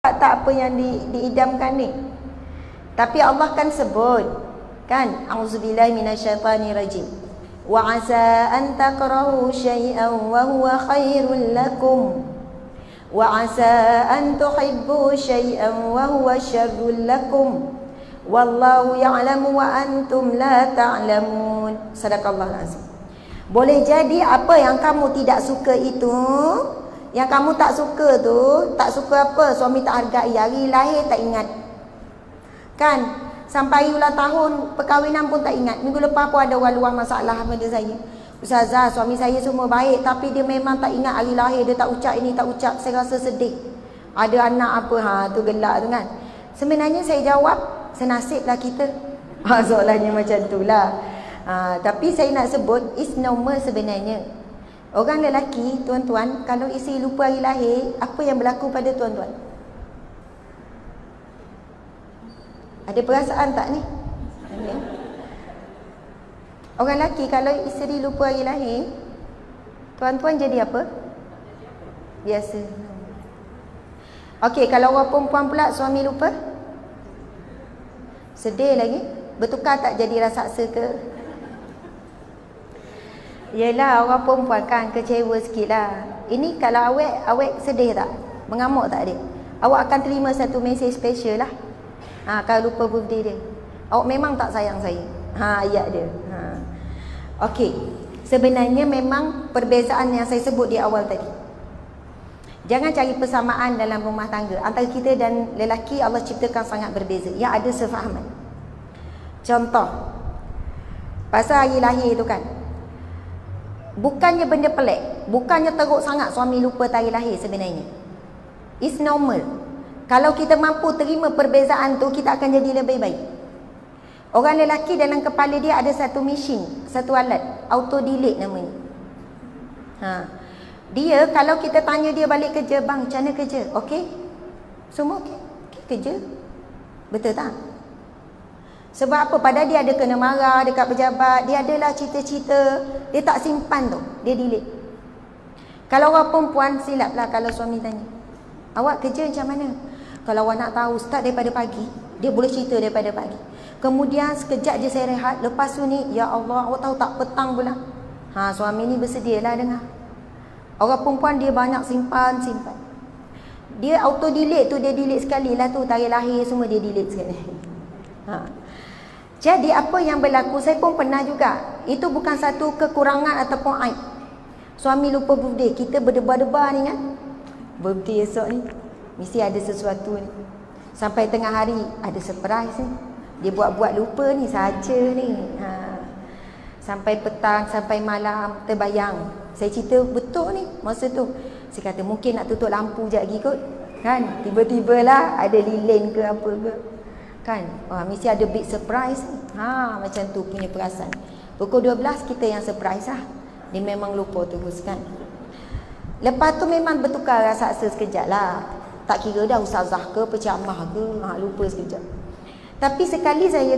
tak apa yang diidamkan ni. Tapi Allah kan sebut kan, auzubillahi minasyaitonirrajim, wa asa an takrahu syai'an wa huwa khairul lakum wa asa an tuhibbu syai'an wa huwa syarrul lakum wallahu ya'lamu wa antum la ta'lamun. Sadaqallahul azim. Boleh jadi apa yang kamu tidak suka itu, yang kamu tak suka tu, tak suka apa? Suami tak hargai, hari lahir tak ingat. Kan? Sampai ulang tahun perkahwinan pun tak ingat. Minggu lepas pun ada orang luar masalah pada saya. Ustazah, suami saya semua baik tapi dia memang tak ingat hari lahir, dia tak ucap ini, tak ucap. Saya rasa sedih. Ada anak apa, tu gelak tu kan. Sebenarnya saya jawab, senasiblah kita. Soalannya macam tu lah. Tapi saya nak sebut, it's normal sebenarnya. Orang lelaki, tuan-tuan, kalau isteri lupa hari lahir, apa yang berlaku pada tuan-tuan? Ada perasaan tak ni? Orang lelaki kalau isteri lupa hari lahir, tuan-tuan jadi apa? Biasa. Okey, kalau orang perempuan pula suami lupa? Sedih lagi? Bertukar tak jadi rasaksa ke? Yelah, orang perempuan kan kecewa sikit lah. Ini kalau awak sedih tak? Mengamuk tak adik? Awak akan terima satu mesej special lah. Kalau lupa birthday dia. Awak memang tak sayang saya. Ayat dia. Okey. Sebenarnya memang perbezaan yang saya sebut di awal tadi. Jangan cari persamaan dalam rumah tangga. Antara kita dan lelaki Allah ciptakan sangat berbeza. Yang ada sefahaman. Contoh. Pasal hari lahir tu kan. Bukannya benda pelik, bukannya teruk sangat suami lupa tarikh lahir sebenarnya. It's normal. Kalau kita mampu terima perbezaan tu, kita akan jadi lebih baik. Orang lelaki dalam kepala dia ada satu mesin, satu alat, auto delete namanya. Dia kalau kita tanya dia balik kerja, bang macam mana kerja? Okey? Semua okey? Okey kerja? Betul tak? Sebab apa? Padahal dia ada kena marah dekat pejabat, dia adalah cita-cita, dia tak simpan tu, dia delete. Kalau orang perempuan, silap lah kalau suami tanya, awak kerja macam mana? Kalau awak nak tahu, start daripada pagi, dia boleh cerita daripada pagi. Kemudian sekejap je saya rehat, lepas tu ni, ya Allah, awak tahu tak petang pula. Suami ni bersedia lah dengar. Orang perempuan dia banyak simpan. Dia auto delete tu, dia delete sekali lah tu, tarikh lahir semua dia delete sekali. Jadi apa yang berlaku, saya pun pernah juga. Itu bukan satu kekurangan ataupun aib. Suami lupa birthday, kita berdebar-debar ni kan. Birthday esok ni, mesti ada sesuatu ni. Sampai tengah hari, ada surprise ni. Dia buat-buat lupa ni saja ni. Sampai petang, sampai malam, terbayang. Saya cerita betul ni, masa tu. Saya kata mungkin nak tutup lampu sekejap lagi kot. Kan, tiba-tibalah ada lilin ke apa ke. Kan, mesti ada big surprise. Macam tu punya perasaan. Pukul 12 kita yang surprise lah. Dia memang lupa terus kan. Lepas tu memang bertukar rasa sekejap lah. Tak kira dah ustazah ke, pecamah ke, lupa sekejap. Tapi sekali saya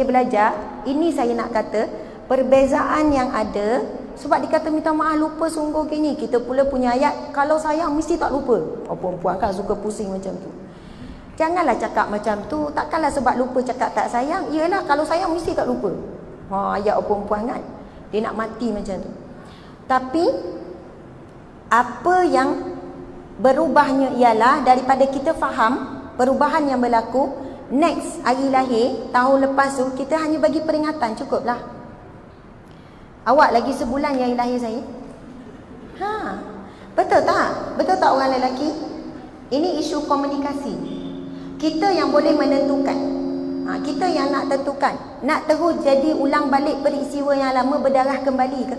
belajar, ini saya nak kata, perbezaan yang ada. Sebab dikata minta maaf lupa sungguh gini. Kita pula punya ayat, kalau sayang mesti tak lupa. Perempuan kan suka pusing macam tu. Janganlah cakap macam tu. Takkanlah sebab lupa cakap tak sayang. Iyalah kalau sayang mesti tak lupa. Ayat perempuan kan. Dia nak mati macam tu. Tapi apa yang berubahnya ialah daripada kita faham perubahan yang berlaku, next hari lahir tahun lepas tu kita hanya bagi peringatan, cukuplah. Awak lagi sebulan yang hari lahir saya. Betul tak? Betul tak orang lelaki? Ini isu komunikasi. Kita yang boleh menentukan. Kita yang nak tentukan. Nak terus jadi ulang balik peristiwa yang lama berdarah kembali ke?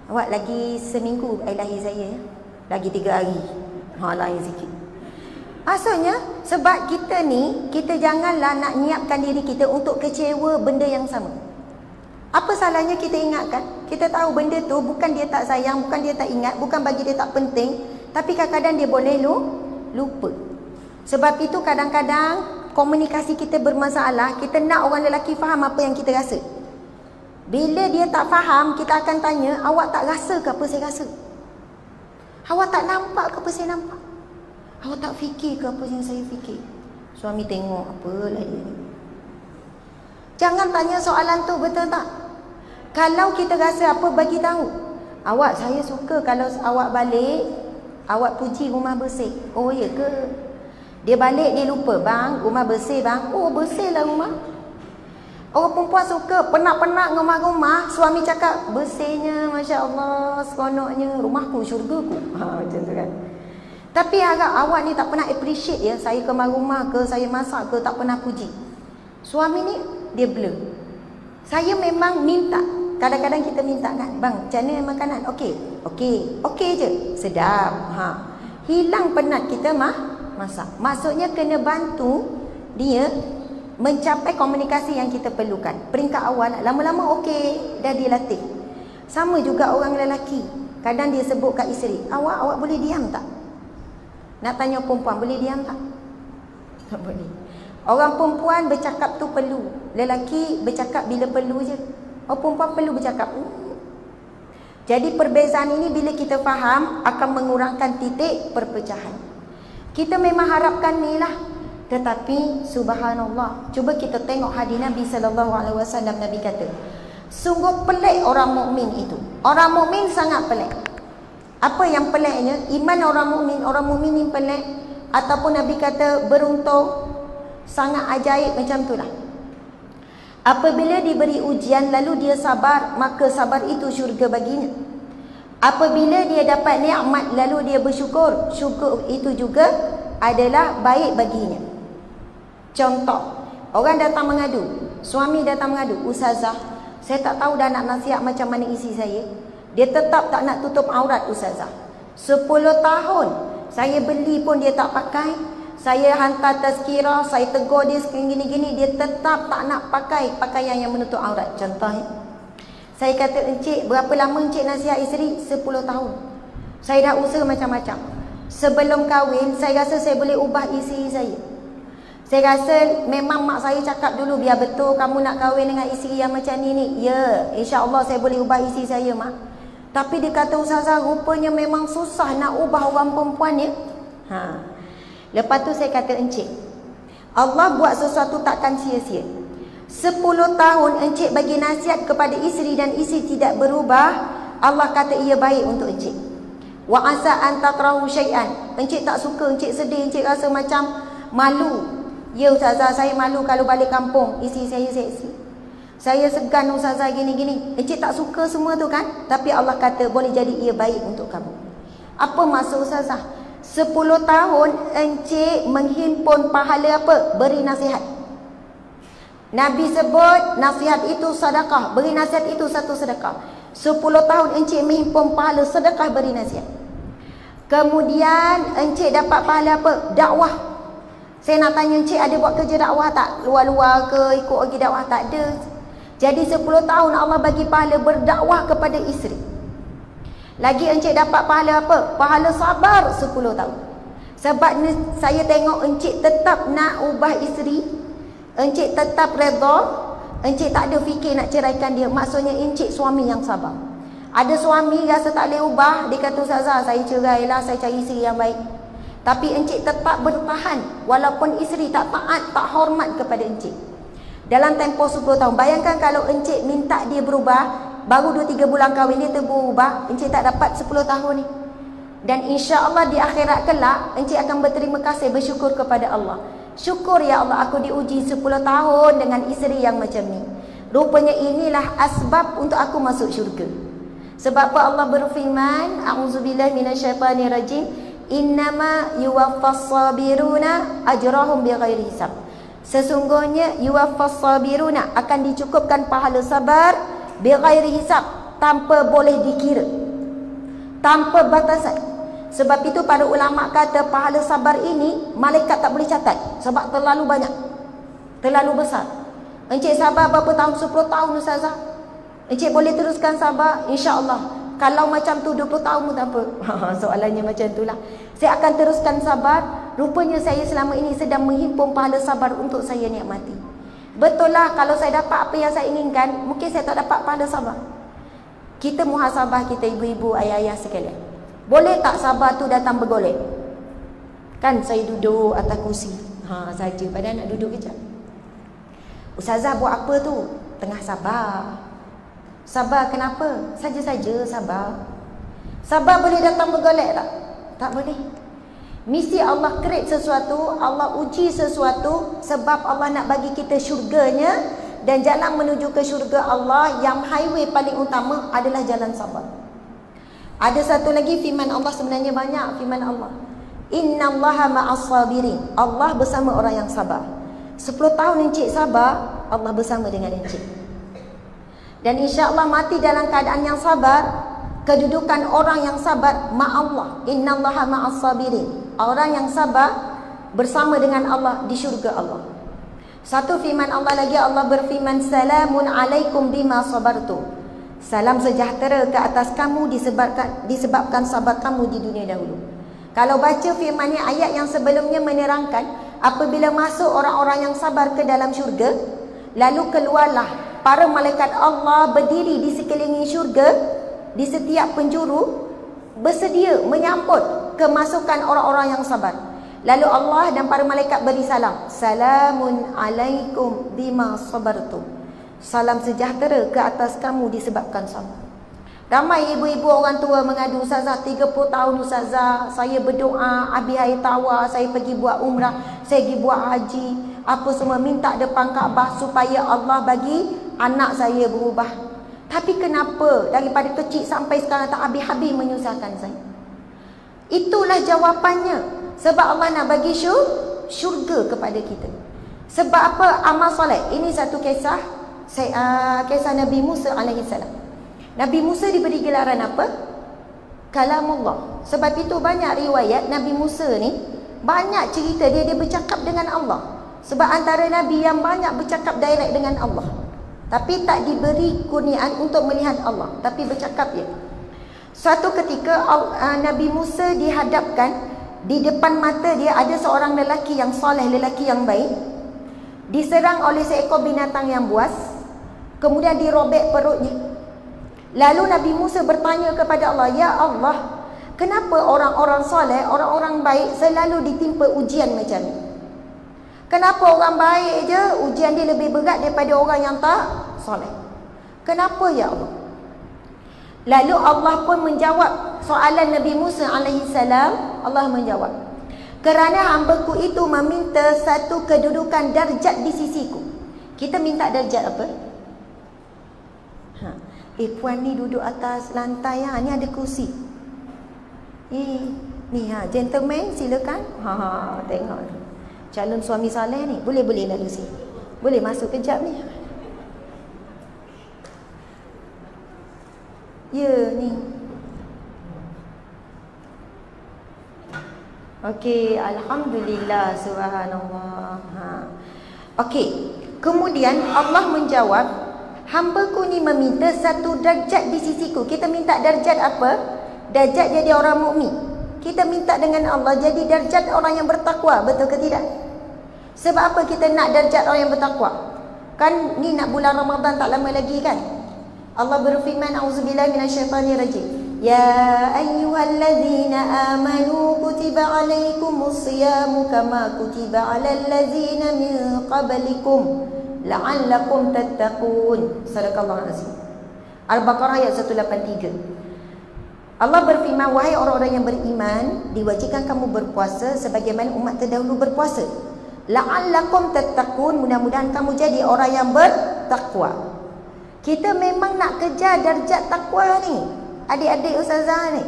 Awak lagi seminggu hari lahir saya ya? Lagi 3 hari. Lain sikit. Maksudnya sebab kita ni, kita janganlah nak nyiapkan diri kita untuk kecewa benda yang sama. Apa salahnya kita ingatkan? Kita tahu benda tu bukan dia tak sayang, bukan dia tak ingat, bukan bagi dia tak penting, tapi kadang-kadang dia boleh lupa. Sebab itu kadang-kadang komunikasi kita bermasalah. Kita nak orang lelaki faham apa yang kita rasa. Bila dia tak faham, kita akan tanya, awak tak rasa ke apa saya rasa? Awak tak nampak ke apa saya nampak? Awak tak fikir ke apa yang saya fikir? Suami tengok, apalah dia ni. Jangan tanya soalan tu, betul tak? Kalau kita rasa apa, bagi tahu. Awak, saya suka kalau awak balik, awak puji rumah bersih. Oh ya ke? Dia balik, dia lupa, bang, rumah bersih bang. Oh, bersih lah rumah. Orang perempuan suka penat-penat rumah-rumah, suami cakap bersihnya, Masya Allah, seronoknya, rumahku, syurgaku. Macam tu kan. Tapi agak awak ni tak pernah appreciate ya, saya kemas rumah ke, saya masak ke, tak pernah puji. Suami ni dia blur. Saya memang minta, kadang-kadang kita minta kan, bang, macam mana makanan? Okey je, sedap. Hilang penat kita masak. Maksudnya kena bantu dia mencapai komunikasi yang kita perlukan. Peringkat awal, lama-lama okey, dah dilatih. Sama juga orang lelaki, kadang dia sebut kat isteri, awak boleh diam tak? Nak tanya perempuan, boleh diam tak? Tak boleh. Orang perempuan bercakap tu perlu, lelaki bercakap bila perlu je. Orang perempuan perlu bercakap. Jadi perbezaan ini bila kita faham akan mengurangkan titik perpecahan. Kita memang harapkan ni lah. Tetapi subhanallah, cuba kita tengok hadis Nabi SAW. Nabi kata, sungguh pelik orang mukmin itu. Orang mukmin sangat pelik. Apa yang peliknya? Iman orang mukmin ni pelik, ataupun Nabi kata beruntung, sangat ajaib, macam itulah. Apabila diberi ujian lalu dia sabar, maka sabar itu syurga baginya. Apabila dia dapat nikmat lalu dia bersyukur, syukur itu juga adalah baik baginya. Contoh, orang datang mengadu, suami datang mengadu, ustazah, saya tak tahu dah nak nasihat macam mana isi saya. Dia tetap tak nak tutup aurat, ustazah. 10 tahun saya beli pun dia tak pakai. Saya hantar tazkirah, saya tegur dia gini-gini, dia tetap tak nak pakai pakaian yang menutup aurat. Contohnya, saya kata, encik, berapa lama encik nasihat isteri? 10 tahun. Saya dah usaha macam-macam. Sebelum kahwin, saya rasa saya boleh ubah isi saya. Saya rasa memang mak saya cakap dulu, biar betul kamu nak kahwin dengan isteri yang macam ni. Ya, insya-Allah saya boleh ubah isi saya, mak. Tapi dia kata, ustazah, rupanya memang susah nak ubah orang perempuan ya. Lepas tu saya kata, encik, Allah buat sesuatu takkan sia-sia. 10 tahun encik bagi nasihat kepada isteri dan isteri tidak berubah, Allah kata ia baik untuk encik. Wa asa an takrahu syai'an. Encik tak suka, encik sedih, encik rasa macam malu. Ya ustazah, saya malu kalau balik kampung isteri saya seksi. Saya segan ustazah gini-gini. Encik tak suka semua tu kan? Tapi Allah kata boleh jadi ia baik untuk kamu. Apa maksud ustazah? 10 tahun encik menghimpun pahala apa? Beri nasihat. Nabi sebut nasihat itu sedekah. Beri nasihat itu satu sedekah. 10 tahun encik menghimpun pahala sedekah beri nasihat. Kemudian encik dapat pahala apa? Dakwah. Saya nak tanya encik, ada buat kerja dakwah tak? Luar-luar ke, ikut pergi dakwah? Tak ada. Jadi 10 tahun Allah bagi pahala berdakwah kepada isteri. Lagi encik dapat pahala apa? Pahala sabar 10 tahun. Sebab ni saya tengok encik tetap nak ubah isteri, encik tetap redha, encik tak ada fikir nak ceraikan dia. Maksudnya encik suami yang sabar. Ada suami rasa tak boleh ubah, dia kata, ustazah, saya cerailah, saya cari isteri yang baik. Tapi encik tetap bertahan walaupun isteri tak taat, tak hormat kepada encik. Dalam tempoh 10 tahun. Bayangkan kalau encik minta dia berubah, baru 2-3 bulan kahwin dia berubah, encik tak dapat 10 tahun ni. Dan insya-Allah di akhirat kelak encik akan berterima kasih, bersyukur kepada Allah. Syukur ya Allah, aku diuji 10 tahun dengan isteri yang macam ni. Rupanya inilah asbab untuk aku masuk syurga. Sebab apa Allah berfirman, a'udzubillahi minasyaitanirrajim, innama yuwaffas sabiruna ajrahum bighairi hisab. Sesungguhnya yuwaffas sabiruna akan dicukupkan pahala sabar bighairi hisab, tanpa boleh dikira, tanpa batasan. Sebab itu para ulama kata pahala sabar ini malaikat tak boleh catat sebab terlalu banyak, terlalu besar. Encik sabar berapa tahun? 10 tahun ustazah. Encik boleh teruskan sabar? InsyaAllah. Kalau macam tu 20 tahun pun tak apa. Soalannya macam itulah. Saya akan teruskan sabar. Rupanya saya selama ini sedang menghimpun pahala sabar untuk saya nikmati. Betul lah, kalau saya dapat apa yang saya inginkan, mungkin saya tak dapat pahala sabar. Kita muhasabah kita ibu-ibu, ayah-ayah sekalian. Boleh tak sabar tu datang bergolek? Kan saya duduk atas kursi. Saja padahal nak duduk kejap. Ustazah buat apa tu? Tengah sabar. Sabar kenapa? Saja-saja sabar. Sabar boleh datang bergolek tak? Tak boleh. Mesti Allah create sesuatu, Allah uji sesuatu sebab Allah nak bagi kita syurganya, dan jalan menuju ke syurga Allah yang highway paling utama adalah jalan sabar. Ada satu lagi firman Allah, sebenarnya banyak firman Allah. Innallaha ma'as sabirin. Allah bersama orang yang sabar. 10 tahun encik sabar, Allah bersama dengan encik. Dan insya-Allah mati dalam keadaan yang sabar, kedudukan orang yang sabar ma'allah. Innallaha ma'as sabirin. Orang yang sabar bersama dengan Allah di syurga Allah. Satu firman Allah lagi, Allah berfirman, salamun alaikum bima sabartu. Salam sejahtera ke atas kamu disebabkan sabar kamu di dunia dahulu. Kalau baca firman ni, ayat yang sebelumnya menerangkan apabila masuk orang-orang yang sabar ke dalam syurga, lalu keluarlah para malaikat Allah berdiri di sekeliling syurga, di setiap penjuru, bersedia menyambut kemasukan orang-orang yang sabar. Lalu Allah dan para malaikat beri salam, salamun alaikum bima sabartum. Salam sejahtera ke atas kamu disebabkan sabar. Ramai ibu-ibu orang tua mengadu, ustazah 30 tahun ustazah saya berdoa, habis air tawar saya pergi buat umrah, saya pergi buat haji, apa semua, minta depan Kaabah supaya Allah bagi anak saya berubah. Tapi kenapa daripada kecil sampai sekarang tak habis-habis menyusahkan saya? Itulah jawapannya. Sebab Allah nak bagi syurga kepada kita. Sebab apa? Amal soleh. Ini satu kisah, kisah Nabi Musa alaihissalam. Nabi Musa diberi gelaran apa? Kalamullah. Sebab itu banyak riwayat Nabi Musa ni banyak cerita dia bercakap dengan Allah. Sebab antara Nabi yang banyak bercakap direct dengan Allah, tapi tak diberi kurniaan untuk melihat Allah, tapi bercakap je. Suatu ketika Nabi Musa dihadapkan, di depan mata dia ada seorang lelaki yang soleh, lelaki yang baik, diserang oleh seekor binatang yang buas, kemudian dirobek perutnya. Lalu Nabi Musa bertanya kepada Allah, ya Allah, kenapa orang-orang soleh, orang-orang baik selalu ditimpa ujian macam ni? Kenapa orang baik je ujian dia lebih berat daripada orang yang tak soleh? Kenapa ya Allah? Lalu Allah pun menjawab soalan Nabi Musa alaihissalam. Allah menjawab, kerana hamba-Ku itu meminta satu kedudukan darjat di sisiku. Kita minta darjat apa? Puan ni duduk atas lantai, ni ada kursi. Ni gentleman silakan. Tengok. Calon suami soleh ni, boleh lalu sini. Boleh masuk kejap ni. Ya, ni. Okey, alhamdulillah, subhanallah. Okey. Kemudian Allah menjawab, hamba-Ku ni meminta satu darjat di sisiku. Kita minta darjat apa? Darjat jadi orang mukmin. Kita minta dengan Allah jadi darjat orang yang bertakwa, betul ke tidak? Sebab apa kita nak darjat orang yang bertakwa? Kan ni nak bulan Ramadan tak lama lagi kan? Allah berfirman, auzubillahi minasyaitanirrajim. Ya ayyuhallazina amanu kutiba alaikumus siyamu kama kutiba alal ladzina min qablikum la'allakum tattaqun. Sadaqallahu azim. Al-Baqarah ayat 183. Allah berfirman, wahai orang-orang yang beriman, diwajibkan kamu berpuasa sebagaimana umat terdahulu berpuasa. La'allakum tattaqun, mudah-mudahan kamu jadi orang yang bertakwa. Kita memang nak kejar darjat takwa ni, adik-adik ustazah ni.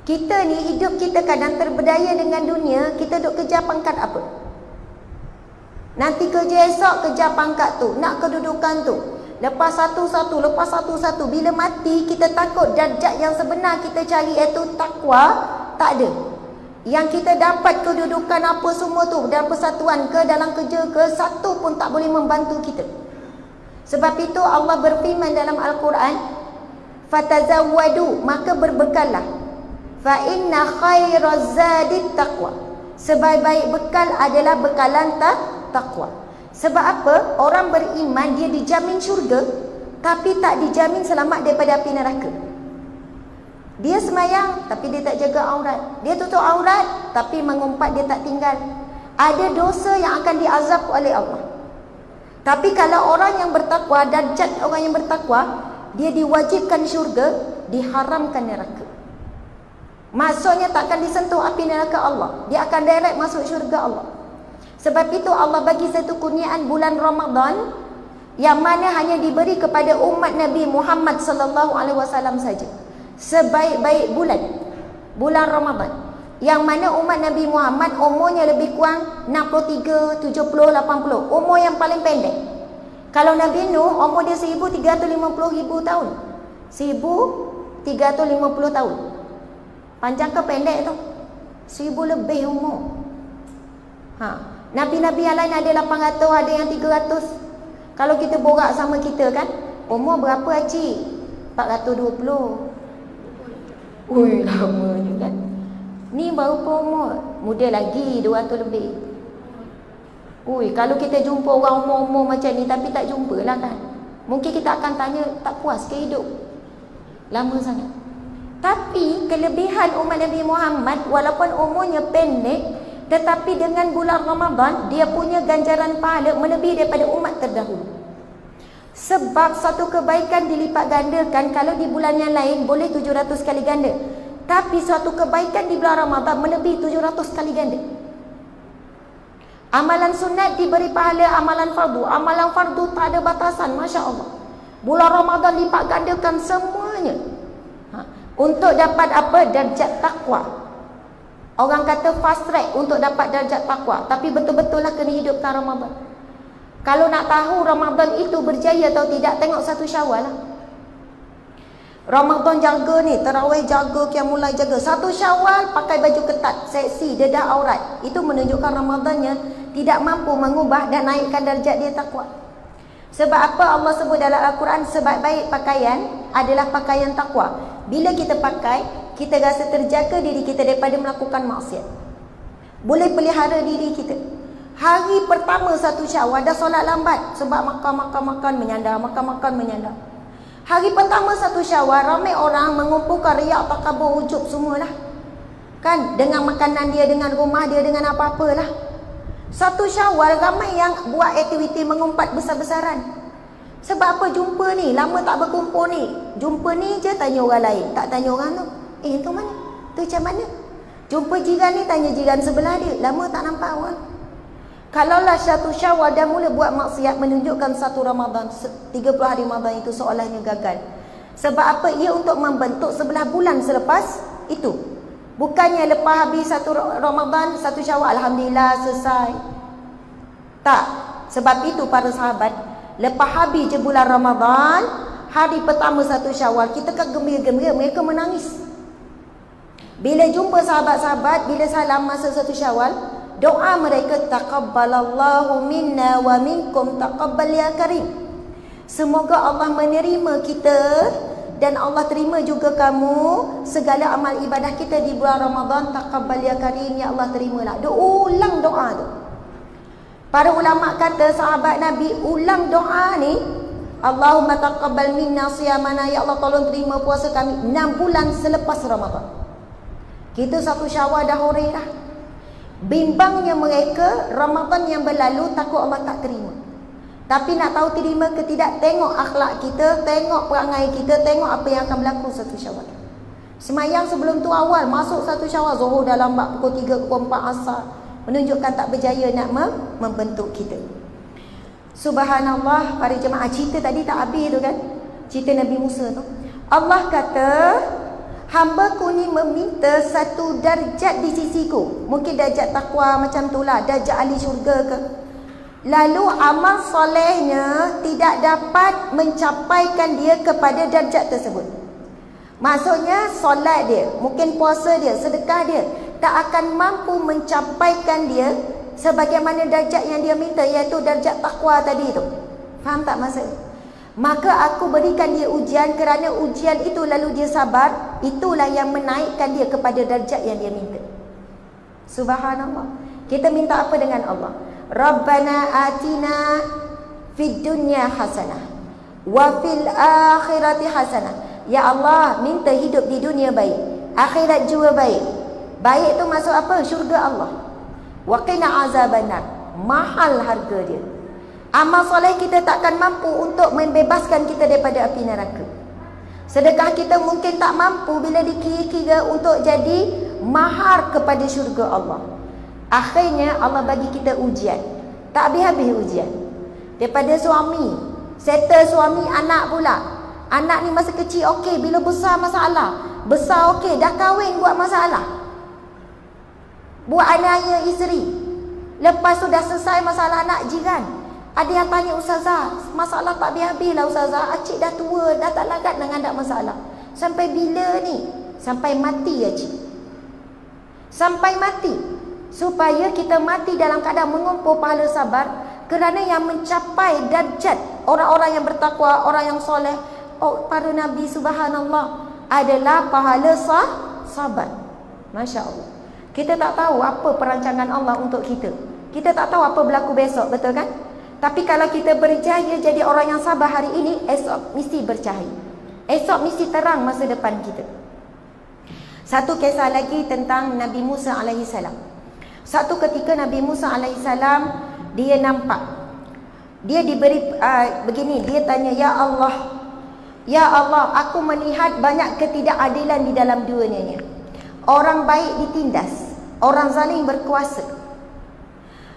Kita ni hidup kita kadang terberdaya dengan dunia, kita duk kejar pangkat apa? Nanti kerja esok kejar pangkat tu, nak kedudukan tu. Lepas satu-satu, bila mati kita takut darjat yang sebenar kita cari iaitu takwa tak ada. Yang kita dapat kedudukan apa semua tu dalam persatuan ke, dalam kerja ke, satu pun tak boleh membantu kita. Sebab itu Allah berfirman dalam Al-Quran, fatazawwadu, maka berbekallah. Fa inna khairaz zadit taqwa. Sebaik-baik bekal adalah bekalan takwa. Sebab apa? Orang beriman dia dijamin syurga, tapi tak dijamin selamat daripada api neraka. Dia semayang tapi dia tak jaga aurat. Dia tutup aurat tapi mengumpat dia tak tinggal. Ada dosa yang akan diazab oleh Allah. Tapi kalau orang yang bertakwa, darjat orang yang bertakwa, dia diwajibkan syurga, diharamkan neraka. Maksudnya takkan disentuh api neraka Allah. Dia akan direct masuk syurga Allah. Sebab itu Allah bagi satu kurniaan bulan Ramadan yang mana hanya diberi kepada umat Nabi Muhammad sallallahu alaihi wasallam saja. Sebaik-baik bulan Ramadan, yang mana umat Nabi Muhammad umurnya lebih kurang 63, 70, 80. Umur yang paling pendek. Kalau Nabi Nuh umur dia 1350 tahun. 1350 tahun. Panjang ke pendek tu? 1000 lebih umur. Nabi-nabi yang lain ada 800, ada yang 300. Kalau kita borak sama kita kan, umur berapa Acik? 420. Ui, lamanya kan. Ni baru umur, muda lagi 200 lebih. Ui, kalau kita jumpa orang umur-umur macam ni tapi tak jumpa lah kan, mungkin kita akan tanya, tak puas ke hidup? Lama sangat. Tapi kelebihan umat Nabi Muhammad, walaupun umurnya pendek, tetapi dengan bulan Ramadan dia punya ganjaran pahala melebihi daripada umat terdahulu. Sebab satu kebaikan dilipat gandakan. Kalau di bulan yang lain boleh 700 kali ganda, tapi suatu kebaikan di bulan Ramadan melebihi 700 kali ganda. Amalan sunat diberi pahala amalan fardu. Amalan fardu tak ada batasan, Masya Allah. Bulan Ramadan lipat gandakan semuanya. Untuk dapat apa? Darjat takwa. Orang kata fast track untuk dapat darjat takwa, tapi betul-betul lah kena hidupkan Ramadan. Kalau nak tahu Ramadan itu berjaya atau tidak, tengok 1 Syawal lah. Ramadan jaga ni, tarawih jaga, qiyamul lail jaga. 1 Syawal pakai baju ketat, seksi, dedah aurat. Itu menunjukkan Ramadannya tidak mampu mengubah dan naikkan darjat dia takwa. Sebab apa Allah sebut dalam Al-Quran, sebaik-baik pakaian adalah pakaian takwa. Bila kita pakai, kita rasa terjaga diri kita daripada melakukan maksiat. Boleh pelihara diri kita. Hari pertama 1 Syawal dah solat lambat sebab makan menyandar, makan menyandar. Hari pertama 1 Syawal ramai orang mengumpulkan riak, takabur, ujub semualah. Kan, dengan makanan dia, dengan rumah dia, dengan apa-apalah. 1 Syawal ramai yang buat aktiviti mengumpat besar-besaran. Sebab apa? Jumpa ni, lama tak berkumpul ni. Jumpa ni je tanya orang lain, tak tanya orang tu. Tu mana? Tu macam mana? Jumpa jiran ni, tanya jiran sebelah dia. Lama tak nampak orang. Kalaulah 1 Syawal dah mula buat maksiat, menunjukkan 1 Ramadan, 30 hari Ramadan itu seolahnya gagal. Sebab apa? Ia untuk membentuk sebelah bulan selepas itu. Bukannya lepas habis 1 Ramadan, 1 Syawal, Alhamdulillah selesai. Tak. Sebab itu para sahabat, lepas habis je bulan Ramadan, hari pertama 1 Syawal, kita kan gembira-gembira, mereka menangis. Bila jumpa sahabat-sahabat, bila salam masa 1 Syawal, doa mereka, taqabbalallahu minna wa minkum taqabbal ya karim. Semoga Allah menerima kita dan Allah terima juga kamu segala amal ibadah kita di bulan Ramadan. Taqabbal ya karim, ya Allah terimalah. Dia ulang doa tu. Para ulama kata sahabat Nabi ulang doa ni, Allahumma taqabbal minna siyamana, ya Allah tolong terima puasa kami 6 bulan selepas Ramadan. Kita 1 Syawal dah hore dah. Bimbangnya mereka, Ramadan yang berlalu takut Allah tak terima. Tapi nak tahu terima ke tidak, tengok akhlak kita, tengok perangai kita, tengok apa yang akan berlaku 1 Syawal. Semayang sebelum tu awal, masuk 1 Syawal, Zuhur dah lambat, pukul 3, pukul 4 asar. Menunjukkan tak berjaya nak membentuk kita. Subhanallah, para jemaah, cerita tadi tak habis tu kan, cerita Nabi Musa tu. Allah kata, hamba-Ku ni meminta 1 darjat di sisiku. Mungkin darjat takwa macam tu lah, darjat ahli syurga ke. Lalu amal solehnya tidak dapat mencapaikan dia kepada darjat tersebut. Maksudnya solat dia, mungkin puasa dia, sedekah dia, tak akan mampu mencapaikan dia sebagaimana darjat yang dia minta, iaitu darjat takwa tadi tu. Faham tak maksud? Maka aku berikan dia ujian, kerana ujian itu lalu dia sabar, itulah yang menaikkan dia kepada darjat yang dia minta. Subhanallah. Kita minta apa dengan Allah? Rabbana atina fid dunya hasanah wa fil akhirati hasanah Ya Allah, minta hidup di dunia baik, akhirat juga baik. Baik tu masuk apa? Syurga Allah. Wa qina azabannar. Mahal harga dia. Amal soleh kita takkan mampu untuk membebaskan kita daripada api neraka. Sedekah kita mungkin tak mampu bila dikira-kira untuk jadi mahar kepada syurga Allah. Akhirnya Allah bagi kita ujian. Tak habis-habis ujian. Daripada suami, settle suami, anak pula. Anak ni masa kecil okey, bila besar masalah. Besar okey, dah kahwin buat masalah. Buat aniaya isteri. Lepas tu dah selesai masalah anak jiran. Ada yang tanya, Ustazah, masalah tak habis-habis lah Ustazah. Acik dah tua, dah tak larat dengan ada masalah. Sampai bila ni? Sampai mati acik. Sampai mati. Supaya kita mati dalam keadaan mengumpul pahala sabar. Kerana yang mencapai darjat orang-orang yang bertakwa, orang yang soleh, para Nabi subhanallah, adalah pahala sabar. Masya Allah. Kita tak tahu apa perancangan Allah untuk kita. Kita tak tahu apa berlaku besok, betul kan? Tapi kalau kita berjaya jadi orang yang sabar hari ini, esok mesti bercahaya. Esok mesti terang masa depan kita. Satu kisah lagi tentang Nabi Musa alaihissalam. Satu ketika Nabi Musa alaihissalam, dia nampak. Dia diberi begini, dia tanya, Ya Allah, aku melihat banyak ketidakadilan di dalam dunia ni. Orang baik ditindas, orang zalim berkuasa.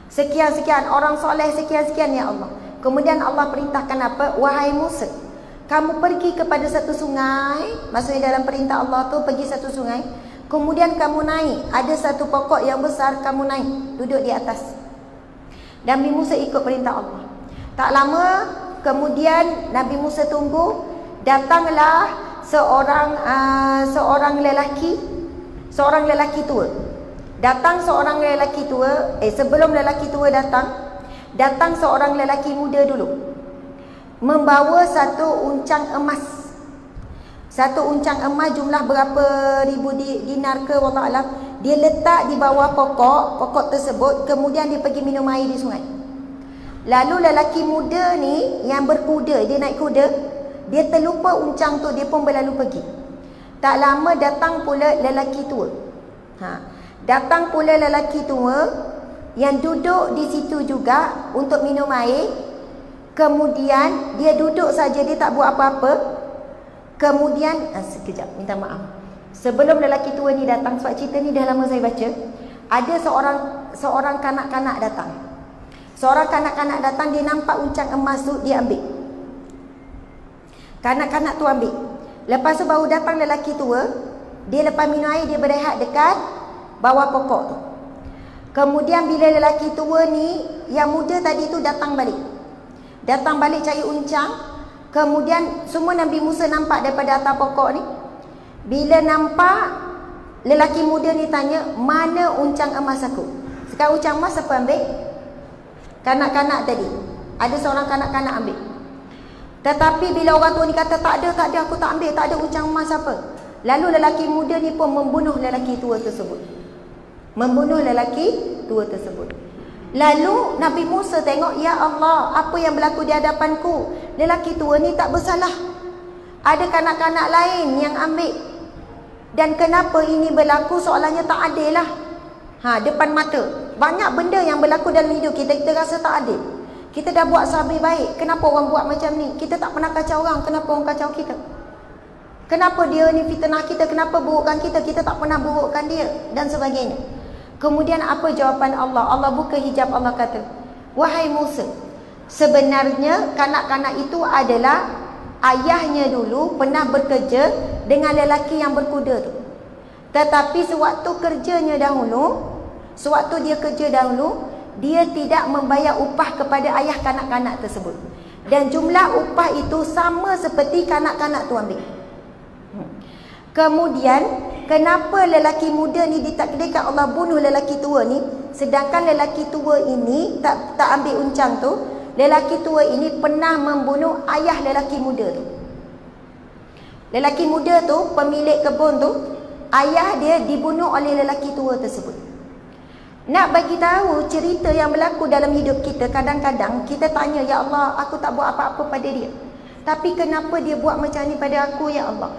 Sekian-sekian, orang soleh sekian-sekian ya Allah. Kemudian Allah perintahkan apa? Wahai Musa, kamu pergi kepada satu sungai. Maksudnya dalam perintah Allah tu pergi satu sungai. Kemudian kamu naik, ada satu pokok yang besar, kamu naik, duduk di atas. Dan Nabi Musa ikut perintah Allah. Tak lama kemudian Nabi Musa tunggu, datanglah seorang lelaki tua. Datang seorang lelaki tua, sebelum lelaki tua datang seorang lelaki muda dulu. Membawa satu uncang emas. Satu uncang emas jumlah berapa ribu dinar ke wallah alam. Dia letak di bawah pokok tersebut, kemudian dia pergi minum air di sungai. Lalu lelaki muda ni yang berkuda, dia naik kuda, dia terlupa uncang tu, dia pun berlalu pergi. Tak lama datang pula lelaki tua. Datang pula lelaki tua yang duduk di situ juga untuk minum air. Kemudian dia duduk saja, dia tak buat apa-apa. Kemudian sekejap, minta maaf. Sebelum lelaki tua ni datang, sebab cerita ni dah lama saya baca, ada seorang kanak-kanak datang. Seorang kanak-kanak datang, dia nampak uncang emas tu, dia ambil. Kanak-kanak tu ambil. Lepas tu baru datang lelaki tua. Dia lepas minum air, dia berehat dekat bawah pokok tu. Kemudian bila lelaki tua ni, yang muda tadi tu datang balik. Datang balik cari uncang. Kemudian semua Nabi Musa nampak daripada atas pokok ni. Bila nampak, lelaki muda ni tanya, mana uncang emas aku? Sekarang uncang emas siapa ambil? Kanak-kanak tadi. Ada seorang kanak-kanak ambil. Tetapi bila orang tua ni kata, tak ada, aku tak ambil, tak ada uncang emas apa. Lalu lelaki muda ni pun membunuh lelaki tua tersebut. Lalu Nabi Musa tengok, Ya Allah, apa yang berlaku di hadapanku? Lelaki tua ni tak bersalah. Ada kanak-kanak lain yang ambil. Dan kenapa ini berlaku? Soalannya tak adil lah. Depan mata. Banyak benda yang berlaku dalam hidup kita, kita rasa tak adil. Kita dah buat sahabat baik, kenapa orang buat macam ni? Kita tak pernah kacau orang, kenapa orang kacau kita? Kenapa dia ni fitnah kita? Kenapa burukkan kita? Kita tak pernah burukkan dia, dan sebagainya. Kemudian apa jawapan Allah? Allah buka hijab, Allah kata, wahai Musa, sebenarnya kanak-kanak itu adalah ayahnya dulu pernah bekerja dengan lelaki yang berkuda tu. Tetapi sewaktu dia kerja dahulu, dia tidak membayar upah kepada ayah kanak-kanak tersebut. Dan jumlah upah itu sama seperti kanak-kanak tu ambil. Kemudian, kenapa lelaki muda ni ditakdirkan Allah bunuh lelaki tua ni, sedangkan lelaki tua ini tak ambil uncang tu? Lelaki tua ini pernah membunuh ayah lelaki muda tu. Lelaki muda tu, pemilik kebun tu, ayah dia dibunuh oleh lelaki tua tersebut. Nak bagi tahu cerita yang berlaku dalam hidup kita, kadang-kadang kita tanya, Ya Allah, aku tak buat apa-apa pada dia. Tapi kenapa dia buat macam ni pada aku, ya Allah?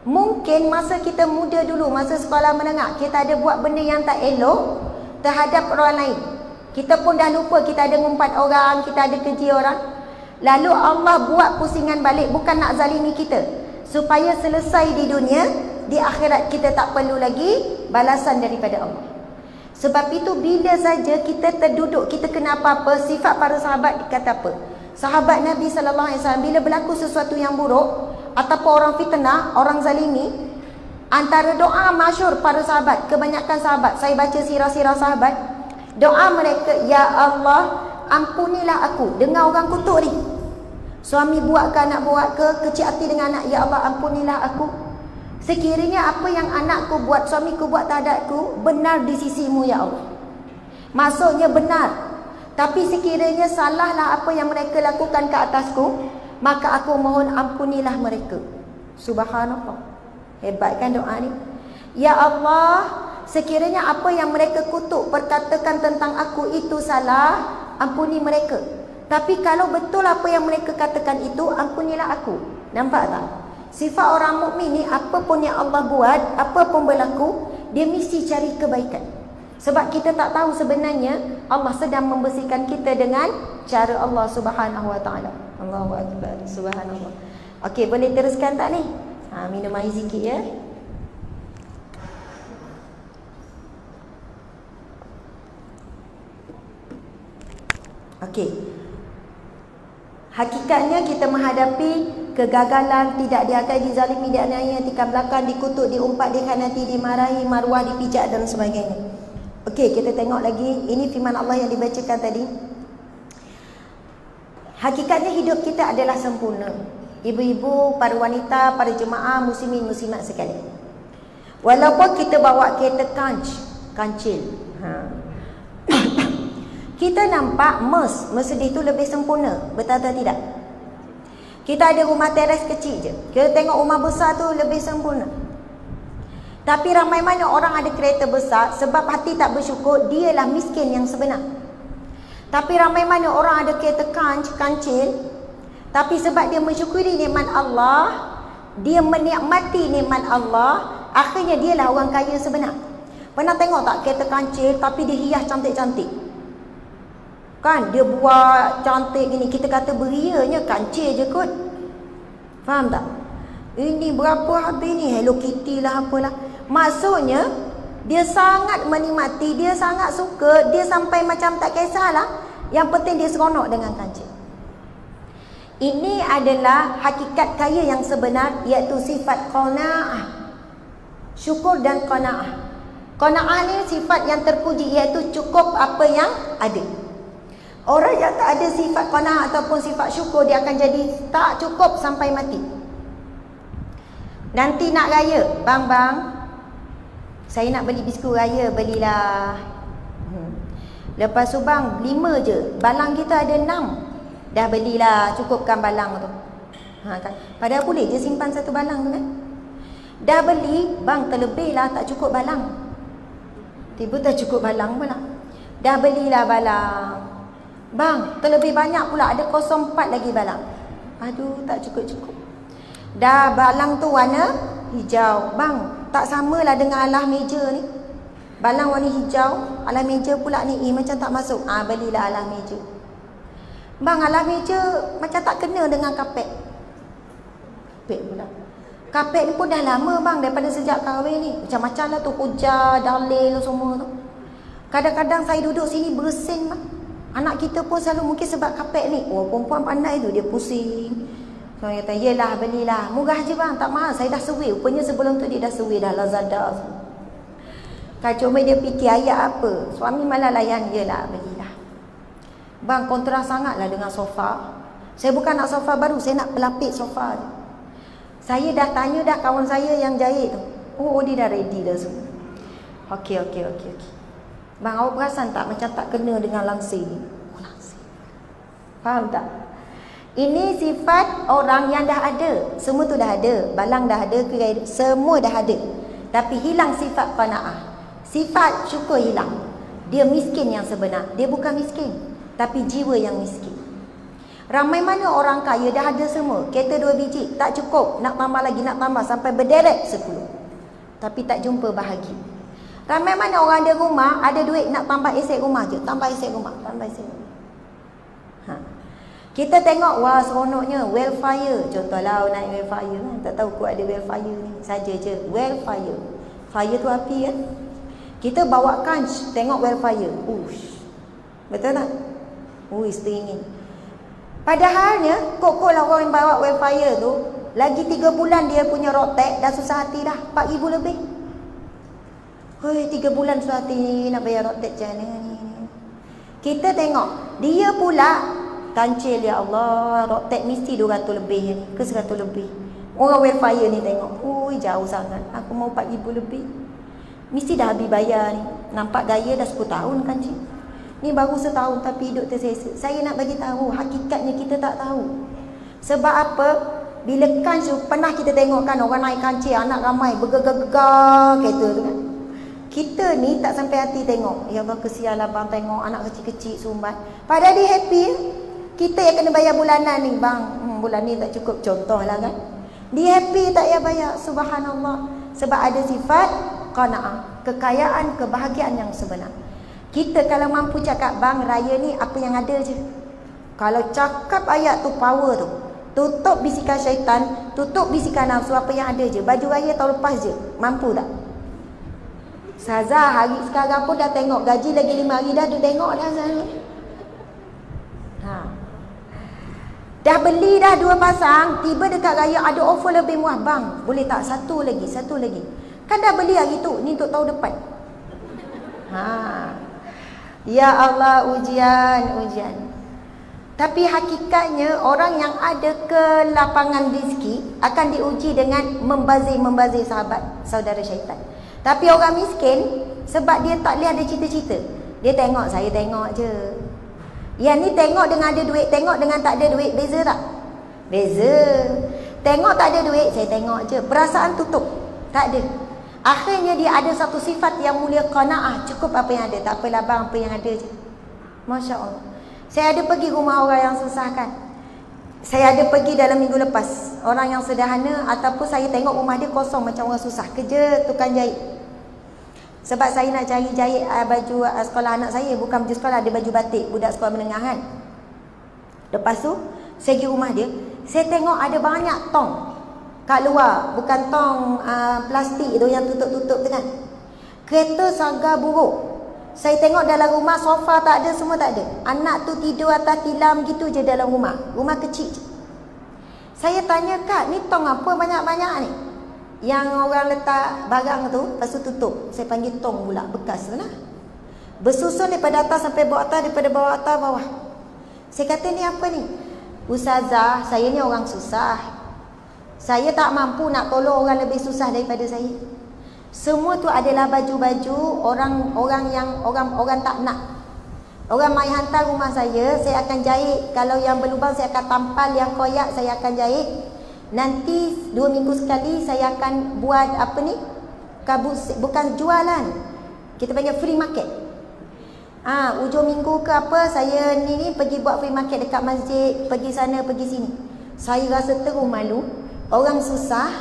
Mungkin masa kita muda dulu, masa sekolah menengah, kita ada buat benda yang tak elok terhadap orang lain. Kita pun dah lupa, kita ada ngumpat orang, kita ada keji orang. Lalu Allah buat pusingan balik, bukan nak zalimi kita, supaya selesai di dunia, di akhirat kita tak perlu lagi balasan daripada Allah. Sebab itu bila saja kita terduduk, kita kena apa-apa, sifat para sahabat kata apa? Sahabat Nabi SAW bila berlaku sesuatu yang buruk ataupun orang fitnah, orang zalimi, antara doa masyhur para sahabat, kebanyakan sahabat, saya baca sirah-sirah sahabat, doa mereka, ya Allah, ampunilah aku. Dengar orang kutuk ni, suami buat ke anak buat ke, kecil hati dengan anak, ya Allah ampunilah aku. Sekiranya apa yang anakku buat, suamiku buat terhadapku benar di sisimu, ya Allah. Maksudnya benar. Tapi sekiranya salahlah apa yang mereka lakukan ke atasku, maka aku mohon ampunilah mereka. Subhanallah. Hebat kan doa ni? Ya Allah, sekiranya apa yang mereka kutuk, perkatakan tentang aku itu salah, ampuni mereka. Tapi kalau betul apa yang mereka katakan itu, ampunilah aku. Nampak tak? Sifat orang mukmin ni, apa pun yang Allah buat, apa pun berlaku, dia mesti cari kebaikan. Sebab kita tak tahu sebenarnya Allah sedang membersihkan kita dengan cara Allah Subhanahu Wa Taala. Allahu Akbar. Subhanallah. Okey, boleh teruskan tak ni? Minum air sikit ya. Okey. Hakikatnya kita menghadapi kegagalan, tidak dihargai, dizalimi, dianiaya, tikam belakang, dikutuk, diumpat, dikhianati, dimarahi, maruah, dipijak dan sebagainya. Okey, kita tengok lagi. Ini firman Allah yang dibacakan tadi. Hakikatnya hidup kita adalah sempurna. Ibu-ibu, para wanita, para jemaah, muslimin, muslimat sekalian. Walaupun kita bawa kereta kancil, kita nampak Mercedes tu lebih sempurna. Betul atau tidak? Kita ada rumah teres kecil je, kita tengok rumah besar tu lebih sempurna. Tapi ramai mana orang ada kereta besar, sebab hati tak bersyukur, dialah miskin yang sebenar. Tapi ramai mana orang ada kereta kancil, tapi sebab dia mensyukuri nikmat Allah, dia menikmati nikmat Allah, akhirnya dialah orang kaya sebenar. Pernah tengok tak kereta kancil tapi dia hias cantik-cantik? Kan dia buat cantik gini, kita kata berianya kancil je kot. Faham tak? Ini berapa habis ni, Hello Kitty lah apalah. Maksudnya dia sangat menikmati, dia sangat suka, dia sampai macam tak kisahlah, yang penting dia seronok dengan kancil. Ini adalah hakikat kaya yang sebenar, iaitu sifat qanaah. Syukur dan qanaah. Qanaah ni sifat yang terpuji, iaitu cukup apa yang ada. Orang yang tak ada sifat qanaah ataupun sifat syukur, dia akan jadi tak cukup sampai mati. Nanti nak raya, bang, saya nak beli biskut raya, belilah. Lepas tu bang, 5 je, balang kita ada 6. Dah belilah, cukupkan balang tu. Kan? Padahal boleh je simpan satu balang tu kan. Dah beli, bang terlebih lah, tak cukup balang. Tiba tak cukup balang pula. Dah belilah balang, bang terlebih banyak pula, ada 04 lagi balang. Aduh, tak cukup-cukup. Dah balang tu warna hijau, bang tak samalah dengan alas meja ni. Balang warna hijau, alas meja pula ni macam tak masuk. Belilah alas meja. Bang, alas meja macam tak kena dengan kapet. Kapet pula. Kapet ni pun dah lama bang, daripada sejak kahwin ni. Macam-macam lah tu, hujan, dalil semua tu. Kadang-kadang saya duduk sini bersin bang. Anak kita pun selalu mungkin sebab kapet ni. Oh, perempuan pandai tu, dia pusing. So, dia kata, yelah belilah. Murah je bang, tak mahal. Saya dah survey. Rupanya sebelum tu dia dah survey dah Lazada. Kan cuma dia fikir ayat apa. Suami malah layan, yelah belilah. Bang, kontras sangatlah dengan sofa. Saya bukan nak sofa baru, saya nak pelapis sofa je. Saya dah tanya dah kawan saya yang jahit tu. Oh, dia dah ready dah semua. Okey. Bang, awak perasan tak macam tak kena dengan langsir ni? Oh, langsir. Faham tak? Ini sifat orang yang dah ada. Semua tu dah ada. Balang dah ada, semua dah ada. Tapi hilang sifat qanaah. Sifat syukur hilang. Dia miskin yang sebenar. Dia bukan miskin, tapi jiwa yang miskin. Ramai mana orang kaya dah ada semua. Kereta 2 biji, tak cukup. Nak tambah lagi, nak tambah sampai berderet 10. Tapi tak jumpa bahagia. Ramai mana orang ada rumah, ada duit nak tambah aset rumah je. Tambah aset rumah, tambah aset rumah. Ha. Kita tengok, wah seronoknya, wildfire. Contohlah naik wildfire kan. Tak tahu kot ada wildfire ni. Saja je, wildfire. Fire tu api kan. Kita bawakan tengok wildfire. Ush. Betul tak? Teringin. Padahalnya, kok-koklah orang yang bawa wildfire tu, lagi 3 bulan dia punya rotek, dah susah hati dah. 4,000 lebih. 3 bulan susah hati nak bayar rotek macam mana ni. Kita tengok, dia pula kancil, ya Allah, rotek mesti 200 lebih ni, ke 100 lebih. Orang wildfire ni tengok, jauh sangat, aku mau 4,000 lebih. Mesti dah habis bayar ni. Nampak gaya dah 10 tahun kancil. Ni baru setahun tapi hidup tersesat. Saya nak bagi tahu, hakikatnya kita tak tahu. Sebab apa? Bila kancil, pernah kita tengok kan orang naik kancil, anak ramai bergegar-gegar kereta tu kan. Kita ni tak sampai hati tengok. Ya Allah, kesian lah bang, tengok anak kecil-kecil sumbat. Padahal dia happy. Kita yang kena bayar bulanan ni, bang. Bulan ni tak cukup, contoh lah kan. Dia happy tak payah bayar. Subhanallah. Sebab ada sifat qanaah, kekayaan, kebahagiaan yang sebenar. Kita kalau mampu cakap, bang, raya ni apa yang ada je. Kalau cakap ayat tu power tu, tutup bisikan syaitan, tutup bisikan nafsu, apa yang ada je. Baju raya tahun lepas je. Mampu tak? Saza hari sekarang pun dah tengok, gaji lagi 5 hari dah, dia tengok dah. Dah beli dah 2 pasang, tiba dekat raya ada offer lebih murah. Bang, boleh tak satu lagi. Kan dah beli hari tu, ni untuk tahun depan. Ya Allah, ujian. Tapi hakikatnya orang yang ada kelapangan rezeki akan diuji dengan membazir saudara syaitan. Tapi orang miskin, sebab dia tak boleh ada cita-cita, dia tengok, saya tengok je. Yang ni tengok dengan ada duit, tengok dengan tak ada duit, beza tak? Beza. Tengok tak ada duit, saya tengok je. Perasaan tutup, tak ada. Akhirnya dia ada satu sifat yang mulia, qanaah, cukup apa yang ada. Tak apalah bang, apa yang ada je. Masya Allah. Saya ada pergi rumah orang yang susah kan. Saya ada pergi dalam minggu lepas, orang yang sederhana, ataupun saya tengok rumah dia kosong macam orang susah, kerja tukang jahit. Sebab saya nak cari jahit baju sekolah anak saya, bukan baju sekolah, ada baju batik budak sekolah menengah kan. Lepas tu saya pergi rumah dia, saya tengok ada banyak tong kat luar, bukan tong plastik tu yang tutup-tutup tu kan. Kereta sagar buruk. Saya tengok dalam rumah, sofa tak ada, semua tak ada. Anak tu tidur atas tilam gitu je dalam rumah. Rumah kecil je. Saya tanya, Kak, ni tong apa banyak-banyak ni? Yang orang letak barang tu, lepas tu tutup. Saya panggil tong pula, bekas tu lah. Bersusun daripada atas sampai bawah atas, daripada bawah atas bawah. Saya kata, ni apa ni? Ustazah, saya ni orang susah. Saya tak mampu nak tolong orang lebih susah daripada saya. Semua tu adalah baju-baju orang tak nak. Orang mai hantar rumah saya akan jahit. Kalau yang berlubang saya akan tampal, yang koyak saya akan jahit. Nanti 2 minggu sekali saya akan buat apa ni? Bukan jualan. Kita panggil free market. Ujung minggu ke apa, saya ni pergi buat free market dekat masjid, pergi sana, pergi sini. Saya rasa terus malu. Orang susah,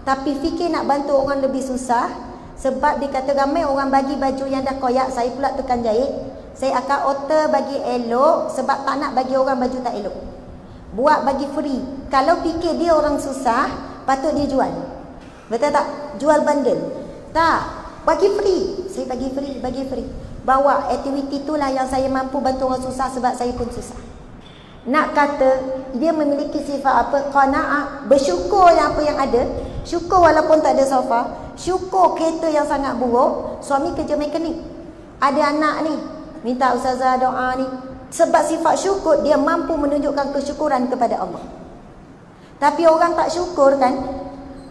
tapi fikir nak bantu orang lebih susah. Sebab dia kata ramai orang bagi baju yang dah koyak, saya pula tukang jahit. Saya akan order bagi elok, sebab tak nak bagi orang baju tak elok. Buat bagi free. Kalau fikir dia orang susah, patut dia jual. Betul tak? Jual bundle. Tak, bagi free. Saya bagi free. Bawa aktiviti itulah yang saya mampu bantu orang susah, sebab saya pun susah. Nak kata dia memiliki sifat apa? Qanaah, bersyukur yang apa yang ada. Syukur walaupun tak ada sofa. Syukur kereta yang sangat buruk. Suami kerja mekanik, ada anak ni, minta ustazah doa ni. Sebab sifat syukur, dia mampu menunjukkan kesyukuran kepada Allah. Tapi orang tak syukur kan,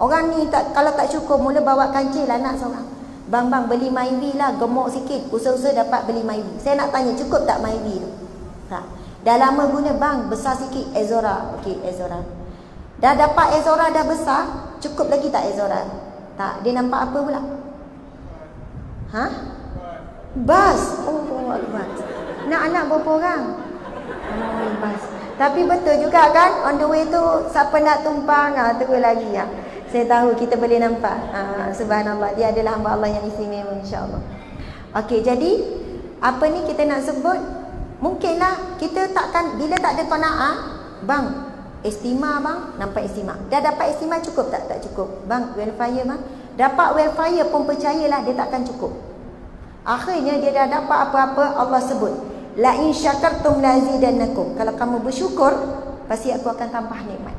orang ni kalau tak syukur, mula bawa kancil anak seorang. Bang beli Myvi lah, gemuk sikit, usaha-usaha dapat beli Myvi. Saya nak tanya, cukup tak Myvi tu? Dah lama guna bang, besar sikit Ezora. Okey, Ezora. Dah dapat Ezora dah besar, cukup lagi tak Ezora? Tak, dia nampak apa pula? Bas. Oh, bas. Nak anak berapa orang? Bas. Tapi betul juga kan, on the way tu siapa nak tumpang, terus lagi ya. Saya tahu kita boleh nampak. Subhanallah, dia adalah hamba Allah yang istimewa, insya-Allah. Okey, jadi apa ni kita nak sebut, mungkinlah kita takkan, bila tak ada qanaah, bang, estima bang, nampak estima. Dah dapat estima cukup tak? Tak cukup. Bang, welfare bang. Dapat welfare pun percayalah dia takkan cukup. Akhirnya dia dah dapat apa-apa, Allah sebut, la in syakartum lazidannakum. Kalau kamu bersyukur, pasti aku akan tambah nikmat.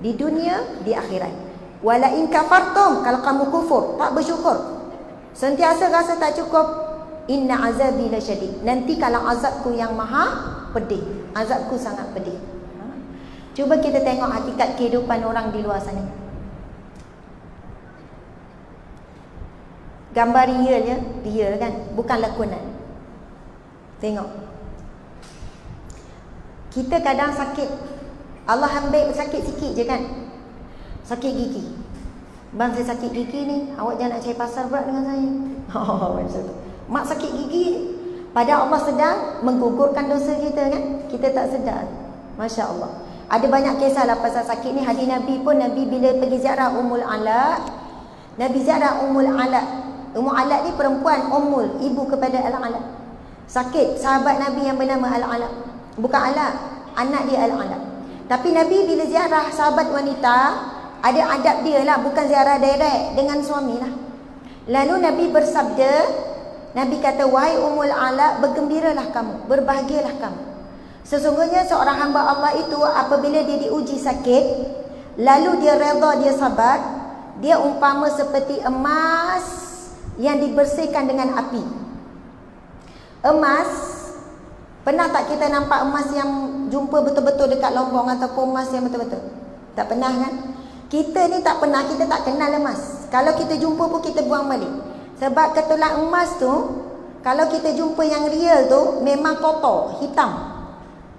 Di dunia, di akhirat. Wala in kafartum, kalau kamu kufur, tak bersyukur, sentiasa rasa tak cukup, inna azabi lasyadid. Nanti kalau azabku yang maha pedih. Azabku sangat pedih. Cuba kita tengok hakikat kehidupan orang di luar sana. Gambar real ya, real kan, bukan lakonan. Tengok. Kita kadang sakit, Allah ambil sakit sikit je kan. Sakit gigi. Bang, saya sakit gigi ni, awak jangan nak cari pasal pula dengan saya. Mak sakit gigi ni. Padahal Allah sedang menggugurkan dosa kita kan. Kita tak sedar. Masya Allah. Ada banyak kisah lah pasal sakit ni. Hadis Nabi pun, Nabi bila pergi ziarah Ummul Ala, Nabi ziarah Ummul Ala. Ummul Ala ni perempuan, Ummul, ibu kepada Al-Ala. Sakit, sahabat Nabi yang bernama Al-Ala. Bukan Ala, anak dia Al-Ala. Tapi Nabi bila ziarah sahabat wanita, ada adab dia lah, bukan ziarah direct dengan suami lah. Lalu Nabi bersabda, Nabi kata, wahai Ummul Ala, bergembiralah kamu, berbahagialah kamu. Sesungguhnya seorang hamba Allah itu apabila dia diuji sakit, lalu dia redha, dia sabar, dia umpama seperti emas yang dibersihkan dengan api. Emas, pernah tak kita nampak emas yang jumpa betul-betul dekat Lombong, ataupun emas yang betul-betul? Tak pernah kan? Kita ni tak pernah, kita tak kenal emas. Kalau kita jumpa pun kita buang balik. Sebab ketulan emas tu, kalau kita jumpa yang real tu, memang kotor, hitam,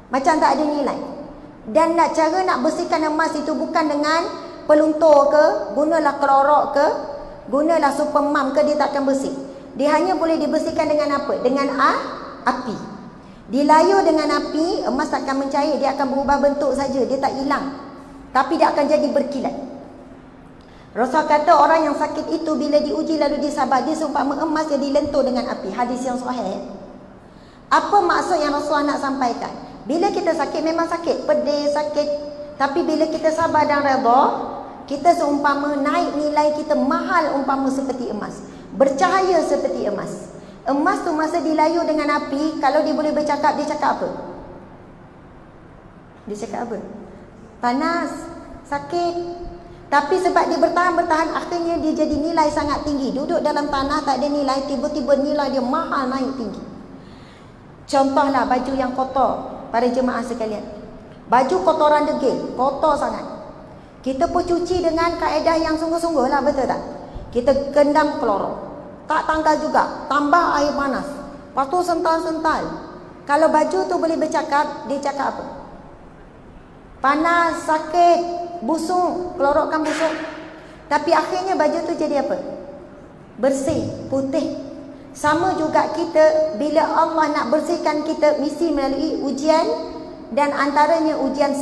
macam tak ada nilai. Dan cara nak bersihkan emas itu bukan dengan peluntur ke, gunalah klorok ke, gunalah supermam ke, dia takkan bersih. Dia hanya boleh dibersihkan dengan apa? Dengan api. Dilayur dengan api, emas takkan mencair, dia akan berubah bentuk saja, dia tak hilang. Tapi dia akan jadi berkilat. Rasul kata orang yang sakit itu bila diuji lalu dia sabar, dia seumpama emas yang dilentur dengan api. Hadis yang sahih. Apa maksud yang Rasul nak sampaikan? Bila kita sakit memang sakit, pedih, sakit. Tapi bila kita sabar dan redha, kita seumpama naik nilai kita, mahal umpama seperti emas, bercahaya seperti emas. Emas tu masa dilayur dengan api, kalau dia boleh bercakap, dia cakap apa? Dia cakap apa? Panas, sakit. Tapi sebab dia bertahan, akhirnya dia jadi nilai sangat tinggi. Duduk dalam tanah tak ada nilai, tiba-tiba nilai dia mahal, naik tinggi. Contohlah baju yang kotor, para jemaah sekalian. Baju kotoran degil, kotor sangat. Kita pun cuci dengan kaedah yang sungguh-sungguh lah, betul tak? Kita kendam klorok, tak tanggal juga, tambah air panas, lepas tu sental-sental. Kalau baju tu boleh bercakap, dia cakap apa? Panas, sakit, busuk, klorokkan busuk. Tapi akhirnya baju tu jadi apa? Bersih, putih. Sama juga kita, bila Allah nak bersihkan kita, mesti melalui ujian, dan antaranya ujian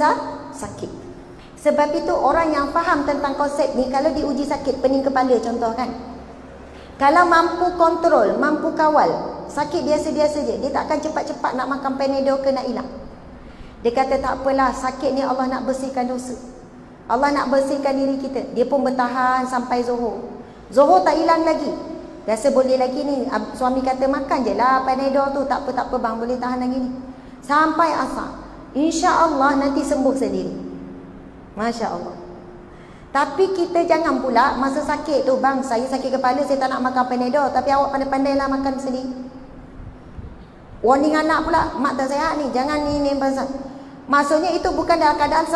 sakit. Sebab itu orang yang faham tentang konsep ni, kalau diuji sakit pening kepala contoh kan, kalau mampu kontrol, mampu kawal, sakit biasa-biasa je, dia tak akan cepat-cepat nak makan Panadol ke nak hilang. Dia kata tak apalah, sakit ni Allah nak bersihkan dosa, Allah nak bersihkan diri kita. Dia pun bertahan sampai Zuhur. Zuhur tak hilang lagi, rasa boleh lagi ni. Suami kata makan je lah Panadol tu, tak apa bang, boleh tahan lagi ni. Sampai asar, insya-Allah nanti sembuh sendiri. Masya Allah. Tapi kita jangan pula masa sakit tu, bang saya sakit kepala, saya tak nak makan Panadol, tapi awak pandai-pandailah makan sendiri. Warning anak pula, mak tak sihat ni, jangan ni pasal. Maksudnya itu bukan dalam keadaan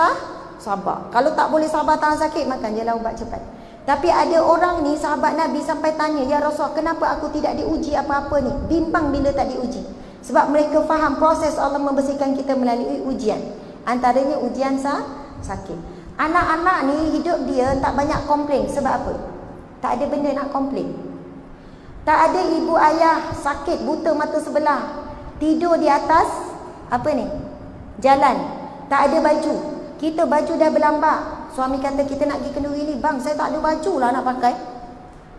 sabar. Kalau tak boleh sabar tahan sakit, makan je lah ubat cepat. Tapi ada orang ni, sahabat Nabi sampai tanya, ya Rasul, kenapa aku tidak diuji apa-apa ni? Bimbang bila tak diuji. Sebab mereka faham proses Allah membersihkan kita melalui ujian. Antaranya ujian sakit. Anak-anak ni hidup dia tak banyak komplain. Sebab apa? Tak ada benda nak komplain. Tak ada ibu ayah sakit, buta mata sebelah, tidur di atas apa ni? Jalan. Tak ada baju. Kita baju dah berlambak. Suami kata kita nak pergi kenduri ni, bang saya tak ada baju lah nak pakai.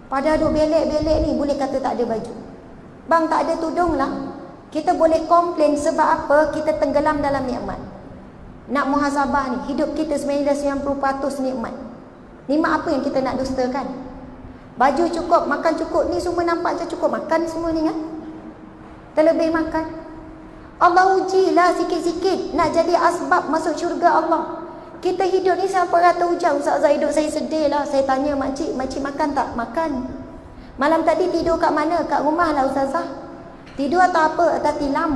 Pada ada belek-belek ni boleh kata tak ada baju. Bang tak ada tudung lah. Kita boleh komplain sebab apa? Kita tenggelam dalam nikmat. Nak muhasabah ni, hidup kita sebenarnya dah 90% nikmat. Nikmat apa yang kita nak dustakan? Baju cukup, makan cukup, ni semua nampak je cukup makan semua ni kan? Terlebih makan. Allah ujilah sikit-sikit nak jadi asbab masuk syurga Allah. Kita hidup ni siapa kata hujan, Ustazah hidup saya sedih lah. Saya tanya makcik, makcik makan tak? Makan. Malam tadi tidur kat mana? Kat rumah lah Ustazah. Tidur atau apa? Atas tilam.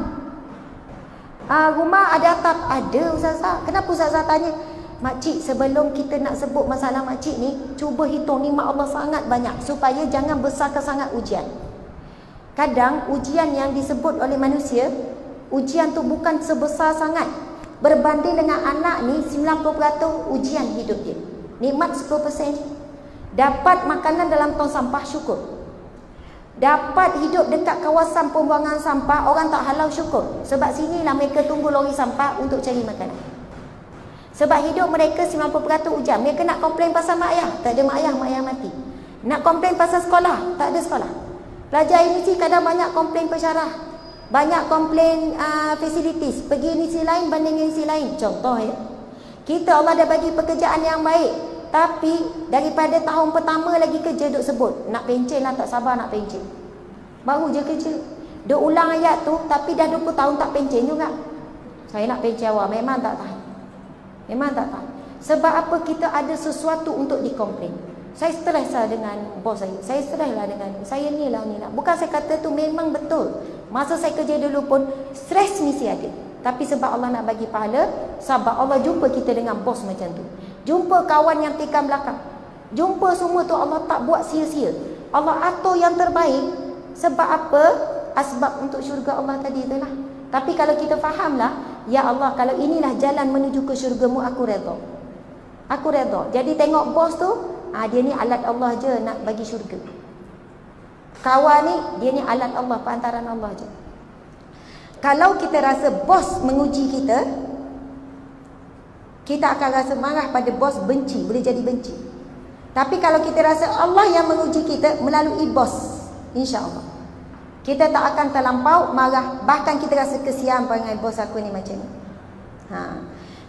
Rumah ada atap? Ada Ustazah. Kenapa Ustazah tanya? Makcik, sebelum kita nak sebut masalah makcik ni, cuba hitung nikmat Allah sangat banyak supaya jangan besarkan sangat ujian. Kadang ujian yang disebut oleh manusia, ujian tu bukan sebesar sangat. Berbanding dengan anak ni 90% ujian hidup dia. Nikmat 10%. Dapat makanan dalam tong sampah, syukur. Dapat hidup dekat kawasan pembuangan sampah, orang tak halau, syukur. Sebab sinilah mereka tunggu lori sampah untuk cari makanan. Sebab hidup mereka 90% ujian. Mereka nak komplain pasal mak ayah, tak ada mak ayah mati. Nak komplain pasal sekolah, tak ada sekolah. Pelajar ini sih kadang banyak komplain pensyarah. Banyak komplain facilities, pergi inisi lain banding inisi lain. Contoh ya, kita Allah dah bagi pekerjaan yang baik, tapi daripada tahun pertama lagi kerja duk sebut nak pencen lah, tak sabar nak pencen. Baru je kerja duk ulang ayat tu, tapi dah 20 tahun tak pencen juga. Saya nak pencen awak, memang tak tahan. Memang tak tahan. Sebab apa? Kita ada sesuatu untuk dikomplain. Saya stres lah dengan bos saya stres lah dengan saya ni lah. Bukan saya kata tu memang betul. Masa saya kerja dulu pun stres mesti ada. Tapi sebab Allah nak bagi pahala, sebab Allah jumpa kita dengan bos macam tu. Jumpa kawan yang tikam belakang. Jumpa semua tu Allah tak buat sia-sia. Allah atur yang terbaik. Sebab apa? Asbab untuk syurga Allah tadi itulah. Tapi kalau kita fahamlah, ya Allah, kalau inilah jalan menuju ke syurgamu, aku redha. Aku redha. Jadi tengok bos tu, dia ni alat Allah je nak bagi syurga. Kawan ni, dia ni alat Allah, perantaran Allah je. Kalau kita rasa bos menguji kita, kita akan rasa marah pada bos, benci, boleh jadi benci. Tapi kalau kita rasa Allah yang menguji kita melalui bos, insya-Allah kita tak akan terlampau marah. Bahkan kita rasa kesian perangai bos aku ni macam ni.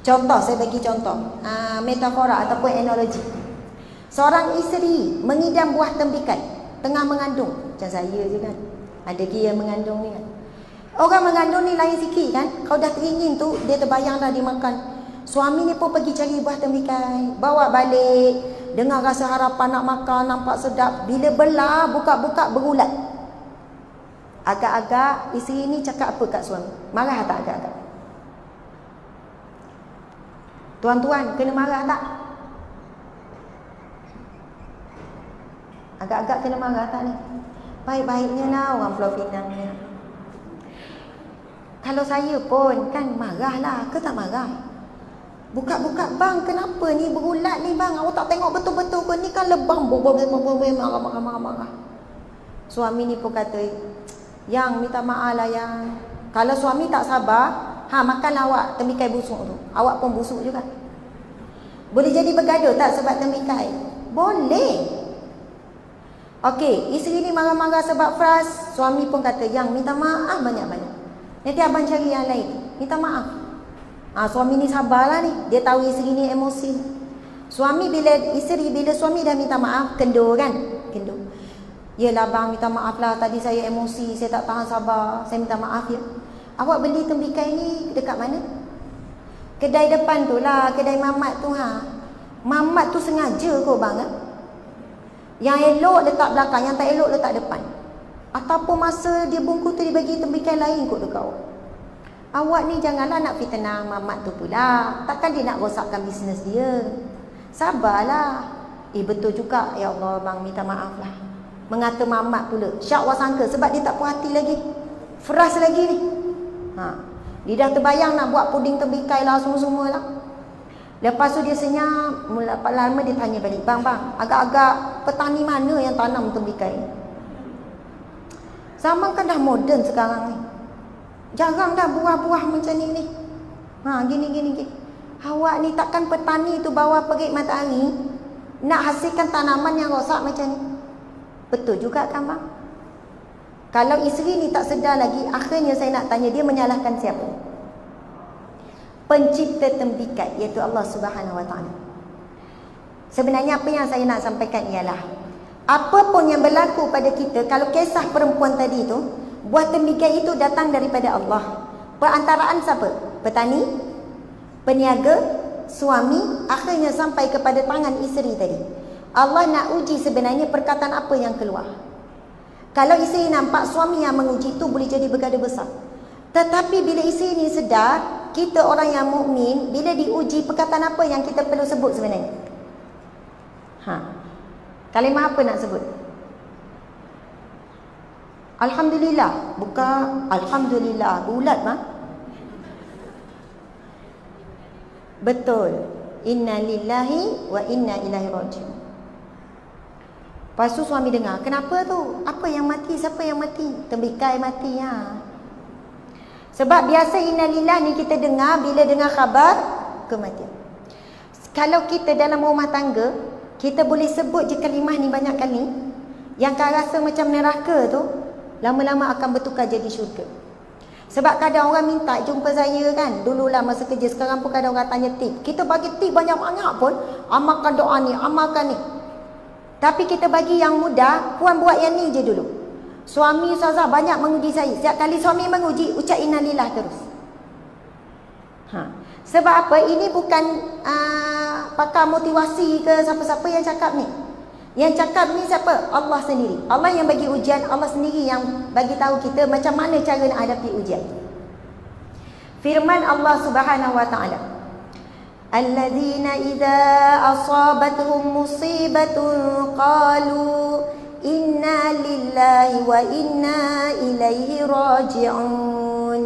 Contoh, saya bagi contoh, metafora ataupun analogi. Seorang isteri mengidam buah tembikai tengah mengandung. Macam saya je kan, ada kira yang mengandung ni kan. Orang mengandung ni lain sikit kan. Kalau dah teringin tu, dia terbayang dah dimakan. Suami ni pun pergi cari buah tembikai, bawa balik dengan rasa harapan nak makan, nampak sedap. Bila belah, buka-buka berulat. Agak-agak isteri ni cakap apa kat suami? Marah tak agak-agak? Tuan-tuan kena marah tak? Agak-agak kena marah tak ni? Baik-baiknya lah orang Pulau Pinang ni. Kalau saya pun kan marah lah, ke tak marah? Buka-buka, bang kenapa ni berulat ni bang? Awak tak tengok betul-betul ke? Ni kan lebam, marah. Suami ni pun kata, yang minta maaf lah yang. Kalau suami tak sabar, makanlah awak tembikai busuk tu. Awak pun busuk juga. Boleh jadi bergaduh tak sebab tembikai? Boleh. Okey, isteri ni marah-marah sebab fras. Suami pun kata, yang minta maaf banyak-banyak. Nanti abang cari yang lain. Minta maaf. Suami ni sabarlah ni. Dia tahu isteri ni emosi. Bila suami dah minta maaf, kendur kan? Kendur. Yelah bang, minta maaf lah. Tadi saya emosi, saya tak tahan sabar. Saya minta maaf ya. Awak beli tembikai ni dekat mana? Kedai depan tu lah, kedai mamat tu Mamat tu sengaja kot bang Yang elok letak belakang, yang tak elok letak depan. Ataupun masa dia bungkus tu dia bagi tembikai lain kot dekat awak. Awak ni janganlah nak fitnah mamat tu pula. Takkan dia nak rosakkan bisnes dia. Sabarlah. Betul juga. Ya Allah bang, minta maaf lah. Mengata mamat pula. Syak wasangka sebab dia tak puas hati lagi. Fras lagi ni. Dia dah terbayang nak buat puding tembikai lah, semua-semua lah. Lepas tu dia senyap. Lama dia tanya balik, bang, agak-agak petani mana yang tanam tembikai? Zaman kan dah moden sekarang ni. Jarang dah buah-buah macam ni. Gini. Awak ni takkan petani tu bawa pergi matahari nak hasilkan tanaman yang rosak macam ni. Betul juga kan bang? Kalau isteri ni tak sedar lagi, akhirnya saya nak tanya, dia menyalahkan siapa? Pencipta tembikat, iaitu Allah Subhanahu Wa Taala. Sebenarnya apa yang saya nak sampaikan ialah, apa pun yang berlaku pada kita, kalau kisah perempuan tadi tu, buah tembikat itu datang daripada Allah. Perantaraan siapa? Petani, peniaga, suami, akhirnya sampai kepada tangan isteri tadi. Allah nak uji sebenarnya perkataan apa yang keluar. Kalau isteri nampak suami yang menguji, itu boleh jadi bergaduh besar. Tetapi bila isteri ni sedar, kita orang yang mukmin, bila diuji, perkataan apa yang kita perlu sebut sebenarnya? Kalimah apa nak sebut? Alhamdulillah. Bukan Alhamdulillah bulat mah. Betul. Inna lillahi wa inna ilaihi raji'un. Lepas tu suami dengar, kenapa tu? Apa yang mati? Siapa yang mati? Tembikai mati ya. Sebab biasa inna lillah ni kita dengar bila dengar khabar kematian. Kalau kita dalam rumah tangga, kita boleh sebut je kalimah ni banyak kali, yang kau rasa macam neraka tu, lama-lama akan bertukar jadi syurga. Sebab kadang orang minta jumpa saya kan, dululah masa kerja, sekarang pun kadang orang tanya tip. Kita bagi tip banyak-banyak pun, amalkan doa ni, amalkan ni. Tapi kita bagi yang mudah, puan buat yang ni je dulu. Suami ustazah banyak menguji saya. Setiap kali suami menguji, ucap innalillah terus. Sebab apa? Ini bukan pakar motivasi ke siapa-siapa yang cakap ni. Yang cakap ni siapa? Allah sendiri. Allah yang bagi ujian, Allah sendiri yang bagi tahu kita macam mana cara nak hadapi ujian. Firman Allah Subhanahu Wa Taala, alladzina idza asabatuhum musibatun qalu inna lillahi wa inna ilaihi raji'un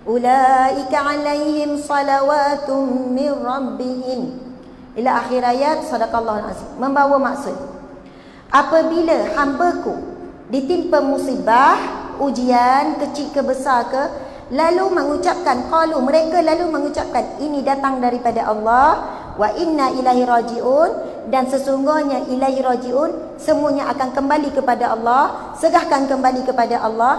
ulaika alaihim salawatun min rabbihim ila akhir ayat. Sadaqallahul azim. Membawa maksud, apabila hambaku ditimpa musibah, ujian kecil ke besar ke, lalu mengucapkan, qalu, mereka lalu mengucapkan, ini datang daripada Allah, wa inna ilaihi raji'un, dan sesungguhnya ilaihi raji'un, semuanya akan kembali kepada Allah, segahkan kembali kepada Allah.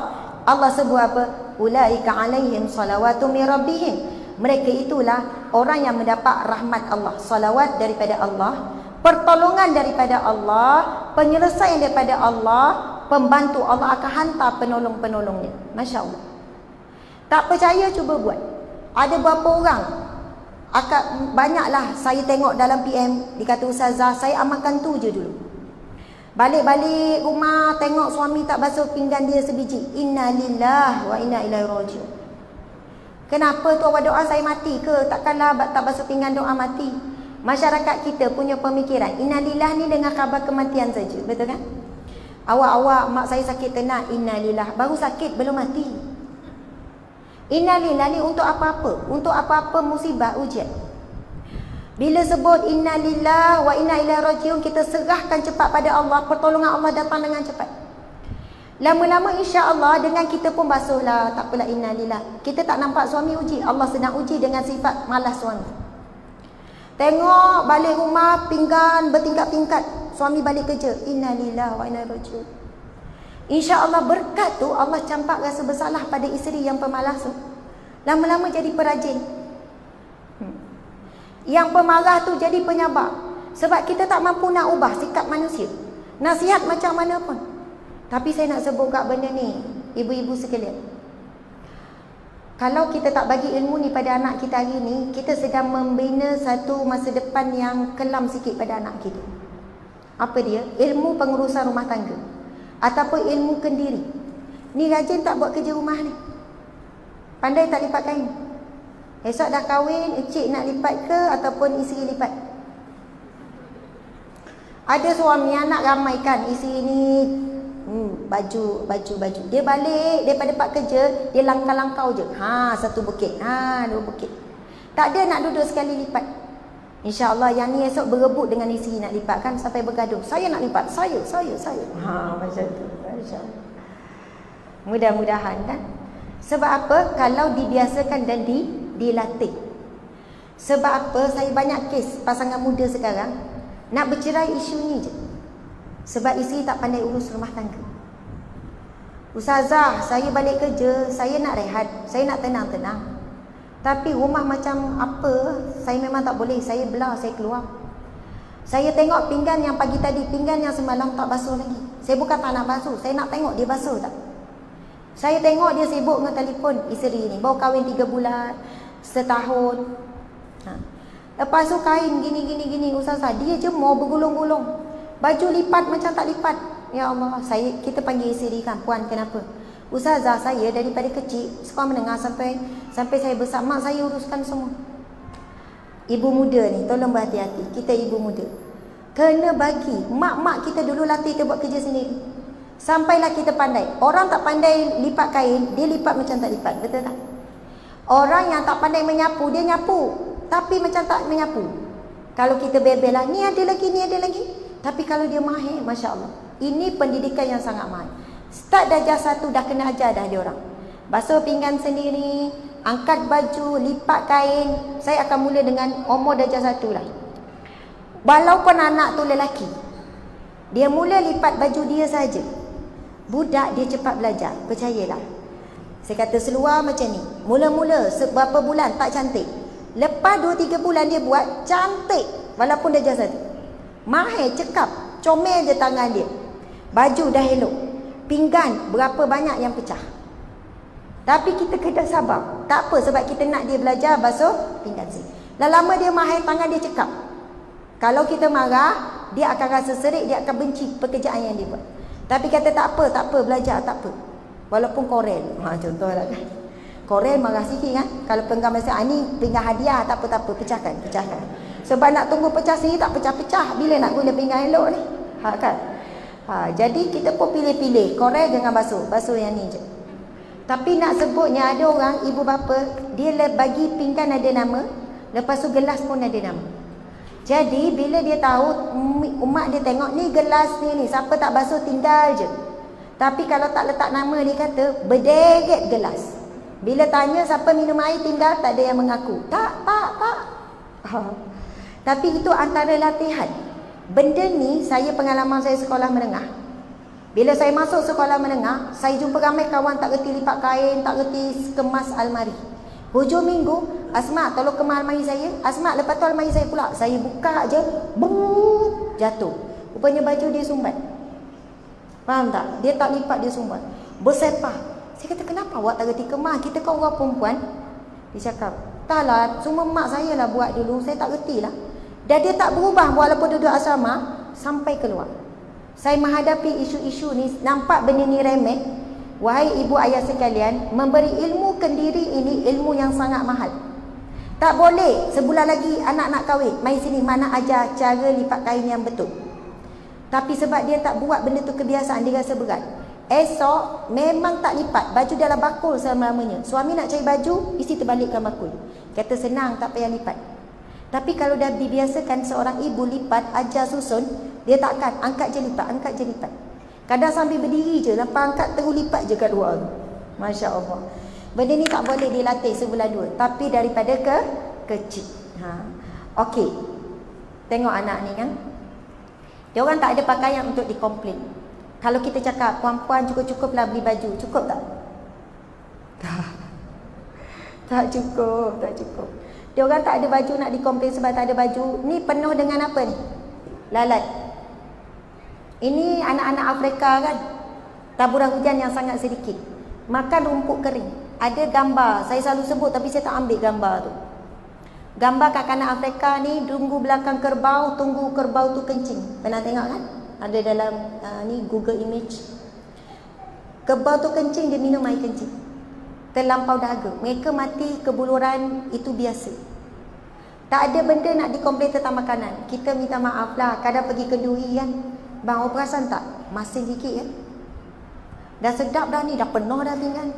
Allah sebut apa? Ulaika alaihim salawatu min rabbihim. Mereka itulah orang yang mendapat rahmat Allah, salawat daripada Allah, pertolongan daripada Allah, penyelesaian daripada Allah, pembantu Allah akan hantar penolong-penolongnya. Masya Allah. Tak percaya cuba buat. Ada berapa orang? Banyaklah saya tengok dalam PM, dikata ustazah, saya amalkan tu je dulu. Balik-balik rumah tengok suami tak basuh pinggan dia sebiji, inna lillah wa inna ilaihi raji'un. Kenapa tu awak doa saya mati ke? Takkanlah tak basuh pinggan doa mati. Masyarakat kita punya pemikiran, inna lillah ni dengan khabar kematian saja, betul kan? Awak mak saya sakit tenat, inna lillah, baru sakit belum mati. Innalillah ni untuk apa-apa, untuk apa-apa musibah, ujian. Bila sebut innalillah wa inna ilaihi raji'un, kita serahkan cepat pada Allah, pertolongan Allah datang dengan cepat. Lama-lama insya-Allah dengan kita pun basuhlah, tak apalah innalillah. Kita tak nampak suami uji, Allah sedang uji dengan sifat malas suami. Tengok balik rumah pinggan bertingkat-tingkat, suami balik kerja, innalillah wa inna ilaihi raji'un. InsyaAllah berkat tu Allah campak rasa bersalah pada isteri yang pemalas tu. Lama-lama jadi perajin. Yang pemarah tu jadi penyabar. Sebab kita tak mampu nak ubah sikap manusia. Nasihat macam mana pun. Tapi saya nak sebut kat benda ni, ibu-ibu sekalian. Kalau kita tak bagi ilmu ni pada anak kita hari ni, kita sedang membina satu masa depan yang kelam sikit pada anak kita. Apa dia? Ilmu pengurusan rumah tangga ataupun ilmu kendiri. Ni rajin tak buat kerja rumah ni, pandai tak lipat kain. Esok dah kahwin, encik nak lipat ke ataupun isteri lipat? Ada suami anak ramai kan, isteri ni baju. Dia balik daripada tempat kerja, dia langkau-langkau je. Satu bukit, dua bukit. Tak ada nak duduk sekali lipat. InsyaAllah yang ni esok berebut dengan isteri nak lipat kan, sampai bergaduh. Saya nak lipat, saya. Macam tu. Mudah-mudahan kan. Sebab apa? Kalau dibiasakan dan dilatih. Sebab apa? Saya banyak kes pasangan muda sekarang nak bercerai isu ni je. Sebab isteri tak pandai urus rumah tangga. Ustazah, saya balik kerja, saya nak rehat, saya nak tenang-tenang. Tapi rumah macam apa, saya memang tak boleh. Saya belah, saya keluar. Saya tengok pinggan yang pagi tadi, pinggan yang semalam tak basuh lagi. Saya bukan tak nak basuh, saya nak tengok dia basuh tak. Saya tengok dia sibuk dengan telefon isteri ni. Baru kahwin 3 bulan, setahun. Lepas tu kain gini, Ustazah, dia jemur bergulung-gulung. Baju lipat macam tak lipat. Ya Allah, kita panggil isteri kan, puan kenapa? Ustazah, saya daripada kecil sekolah menengah sampai saya besar, mak saya uruskan semua. Ibu muda ni, tolong berhati-hati. Kita ibu muda kena bagi mak-mak kita dulu latih kita buat kerja sendiri. Sampailah kita pandai. Orang tak pandai lipat kain, dia lipat macam tak lipat, betul tak? Orang yang tak pandai menyapu, dia nyapu tapi macam tak menyapu. Kalau kita bebel lah, ni ada lagi, ni ada lagi. Tapi kalau dia mahir, Masya Allah. Ini pendidikan yang sangat mahal. Start darjah 1 dah kena ajar dah dia orang. Basuh pinggan sendiri, angkat baju, lipat kain. Saya akan mula dengan umur darjah 1 lah. Walaupun anak tu lelaki, dia mula lipat baju dia saja. Budak dia cepat belajar, percayalah. Saya kata seluar macam ni, mula-mula seberapa bulan tak cantik, lepas 2-3 bulan dia buat cantik. Walaupun darjah 1, mahir, cekap, comel je tangan dia. Baju dah elok, pinggan berapa banyak yang pecah. Tapi kita kena sabar. Tak apa, sebab kita nak dia belajar basuh pinggan sini. Lama dia mahir, tangan dia cekap. Kalau kita marah, dia akan rasa serik, dia akan benci pekerjaan yang dia buat. Tapi kata tak apa, belajar tak apa. Walaupun korel, contohlah kan. Korel marah sikit kan. Kalau pinggan masa ni pinggan hadiah, tak apa, pecahkan. Sebab nak tunggu pecah sini tak pecah-pecah. Bila nak guna pinggan elok ni? Kan? Jadi kita pun pilih-pilih. Korel jangan basuh yang ni je. Tapi nak sebutnya ada orang, ibu bapa, dia bagi pinggan ada nama, lepas tu gelas pun ada nama. Jadi bila dia tahu, umat dia tengok ni gelas ni, siapa tak basuh tinggal je. Tapi kalau tak letak nama, dia kata berderet gelas. Bila tanya siapa minum air tinggal, tak ada yang mengaku. Tak. Tapi itu antara latihan. Benda ni saya pengalaman saya sekolah menengah. Bila saya masuk sekolah menengah, saya jumpa ramai kawan tak reti lipat kain, tak reti kemas almari. Hujung minggu, Asma tolong kemas almari saya. Asma lepas tu almari saya pula. Saya buka je, bung, jatuh. Rupanya baju dia sumbat. Faham tak? Dia tak lipat, dia sumbat. Bersepah. Saya kata, kenapa awak tak reti kemas? Kita kan orang perempuan. Dia cakap, taklah, semua mak saya lah buat dulu. Saya tak reti lah. Dan dia tak berubah walaupun duduk asrama sampai keluar. Saya menghadapi isu-isu ni, nampak benda ni remeh. Wahai ibu ayah sekalian, memberi ilmu kendiri ini ilmu yang sangat mahal. Tak boleh sebulan lagi anak nak kahwin, mai sini mana ajar cara lipat kain yang betul. Tapi sebab dia tak buat benda tu kebiasaan, dia rasa berat. Esok memang tak lipat, baju dalam bakul selama-lamanya. Suami nak cari baju, isteri terbalikkan bakul. Kata senang, tak payah lipat. Tapi kalau dah dibiasakan seorang ibu lipat, ajar susun, dia takkan, angkat je lipat. Kadang sambil berdiri je, lepas angkat terus lipat je kat luar. Masya Allah. Benda ni tak boleh dilatih sebulan 2. Tapi daripada kecil. Okey. Tengok anak ni kan. Dia orang tak ada pakaian untuk dikomplain. Kalau kita cakap, puan-puan cukup-cukuplah beli baju. Cukup tak? Tak cukup. Dia orang tak ada baju nak dikomplain sebab tak ada baju. Ni penuh dengan apa ni? Lalat. Ini anak-anak Afrika kan, taburan hujan yang sangat sedikit, makan rumput kering. Ada gambar, saya selalu sebut tapi saya tak ambil gambar tu. Gambar kanak-kanak Afrika ni tunggu belakang kerbau, tunggu kerbau tu kencing. Pernah tengok kan? Ada dalam ni Google Image. Kerbau tu kencing, dia minum air kencing. Terlampau dahaga. Mereka mati kebuluran, itu biasa. Tak ada benda nak dikomplain tentang makanan. Kita minta maaf lah, kadang pergi kenduri kan, bang, awak perasan tak? Masin sikit kan? Dah sedap dah ni, dah penuh dah pinggan.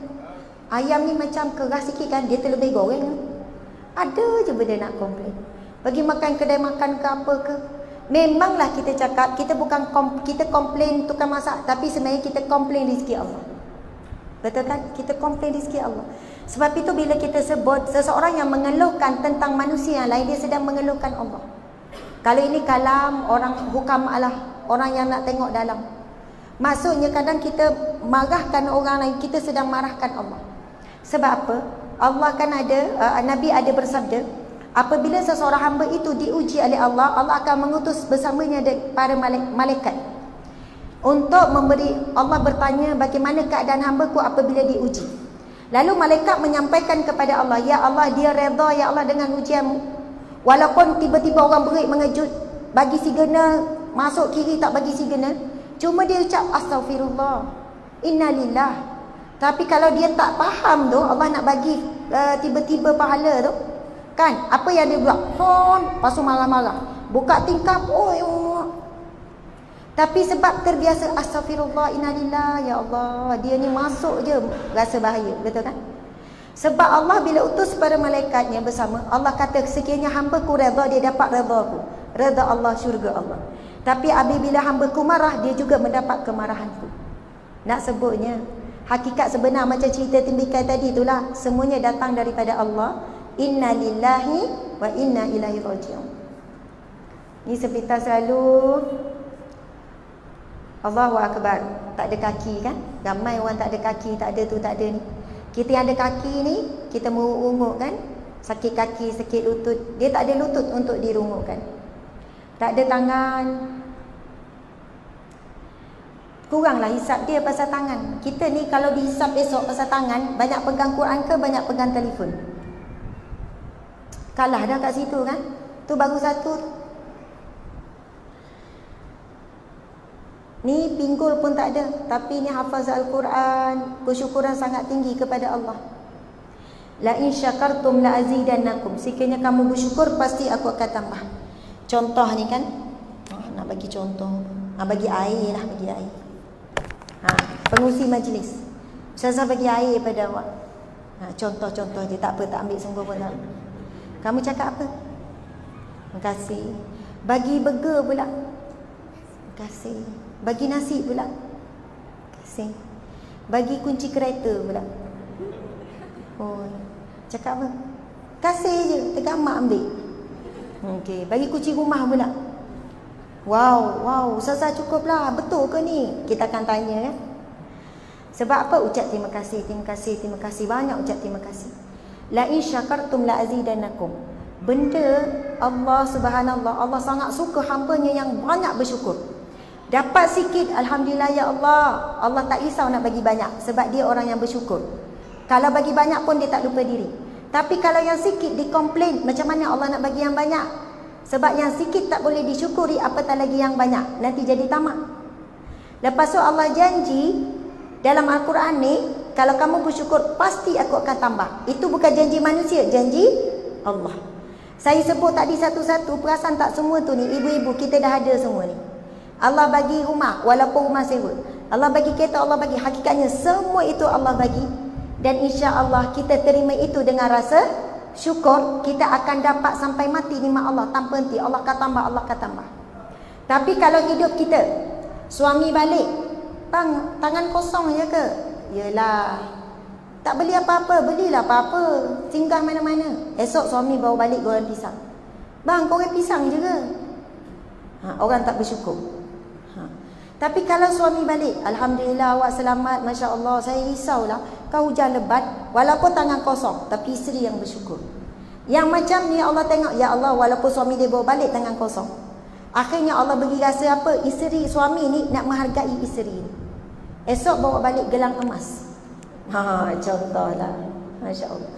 Ayam ni macam keras sikit kan, dia terlebih goreng. Ada je benda nak komplain. Pergi makan kedai makan ke apa ke. Memanglah kita cakap, kita bukan kita komplain tukang masak, tapi sebenarnya kita komplain rezeki Allah. Betul kan? Kita komplain rezeki Allah. Sebab itu bila kita sebut seseorang yang mengeluhkan tentang manusia yang lain, dia sedang mengeluhkan Allah. Kalau ini kalam orang hukama lah, orang yang nak tengok dalam. Maksudnya kadang kita marahkan orang lain, kita sedang marahkan Allah. Sebab apa? Allah kan ada, Nabi ada bersabda, apabila seseorang hamba itu diuji oleh Allah, Allah akan mengutus bersamanya para malaikat untuk memberi. Allah bertanya, bagaimana keadaan hamba-Ku apabila diuji? Lalu malaikat menyampaikan kepada Allah, ya Allah, dia redha ya Allah dengan ujianmu. Walaupun tiba-tiba orang berik mengejut, bagi signal, masuk kiri tak bagi signal, cuma dia ucap astaghfirullah, innalillah. Tapi kalau dia tak faham tu, Allah nak bagi tiba-tiba pahala tu, kan? Apa yang dia buat? Lepas tu marah-marah, buka tingkap, tapi sebab terbiasa astaghfirullah, innalillah, ya Allah, dia ni masuk je rasa bahaya, betul kan? Sebab Allah bila utus para malaikatnya bersama, Allah kata sekiranya hamba-Ku redha, dia dapat redha-Ku, redha Allah, syurga Allah. Tapi apabila hamba-Ku marah, dia juga mendapat kemarahan-Ku. Nak sebutnya, hakikat sebenar macam cerita timbikai tadi itulah, semuanya datang daripada Allah. Inna lillahi wa inna ilaihi raji'un. Ni sepintas selalu Allahu Akbar, tak ada kaki kan? Ramai orang tak ada kaki, tak ada tu, tak ada ni. Kita yang ada kaki ni, kita merunguk kan? Sakit kaki, sakit lutut. Dia tak ada lutut untuk dirungukkan. Tak ada tangan. Kuranglah hisap dia pasal tangan. Kita ni kalau dihisap esok pasal tangan, banyak pegang Quran ke banyak pegang telefon? Kalah dah kat situ kan? Tu baru satu. Ni pinggul pun tak ada, tapi ni hafaz Al-Quran, kesyukuran sangat tinggi kepada Allah. La in syakartum la azidannakum. Sekiranya kamu bersyukur, pasti aku akan tambah. Contoh ni kan, nak bagi contoh, bagi air lah, bagi air. Pengurusi majlis, Ustazah bagi air pada awak. Contoh-contoh je, tak apa, tak ambil sungguh pun tak. Kamu cakap apa? Terima kasih. Bagi burger pula, terima kasih. Bagi nasi pula, terima kasih. Bagi kunci kereta pula, cakap apa? Kasih je, tergamak ambil. Okey, bagi kunci rumah pula. Wow, Ustazah cukuplah. Betul ke ni? Kita akan tanya kan. Sebab apa? Ucap terima kasih, terima kasih, terima kasih. Banyak ucap terima kasih. La in syakartum la azidannakum. Benda Allah subhanallah, Allah sangat suka hamba-Nya yang banyak bersyukur. Dapat sikit, alhamdulillah ya Allah. Allah tak risau nak bagi banyak, sebab dia orang yang bersyukur. Kalau bagi banyak pun dia tak lupa diri. Tapi kalau yang sikit dikomplain, macam mana Allah nak bagi yang banyak? Sebab yang sikit tak boleh disyukuri, apatah lagi yang banyak, nanti jadi tamak. Lepas tu Allah janji dalam Al-Quran ni, kalau kamu bersyukur, pasti aku akan tambah. Itu bukan janji manusia, janji Allah. Saya sebut tadi satu-satu, perasan tak semua tu ni, ibu-ibu kita dah ada semua ni. Allah bagi rumah, walaupun rumah sewa. Allah bagi kereta, Allah bagi. Hakikatnya semua itu Allah bagi. Dan insya-Allah kita terima itu dengan rasa syukur, kita akan dapat sampai mati nikmat Allah tanpa henti. Allah akan tambah, Allah akan tambah. Tapi kalau hidup kita, suami balik, tangan kosong je ke? Yelah, tak beli apa-apa, belilah apa-apa, singgah mana-mana. Esok suami bawa balik goreng pisang. Bang, goreng pisang je ke? Orang tak bersyukur. Tapi kalau suami balik, alhamdulillah awak selamat, masya Allah, saya risaulah kau hujan lebat, walaupun tangan kosong, tapi isteri yang bersyukur. Yang macam ni Allah tengok, ya Allah, walaupun suami dia bawa balik tangan kosong, akhirnya Allah bagi rasa apa? Isteri, suami ni nak menghargai isteri ni. Esok bawa balik gelang emas. Contohlah, masya Allah.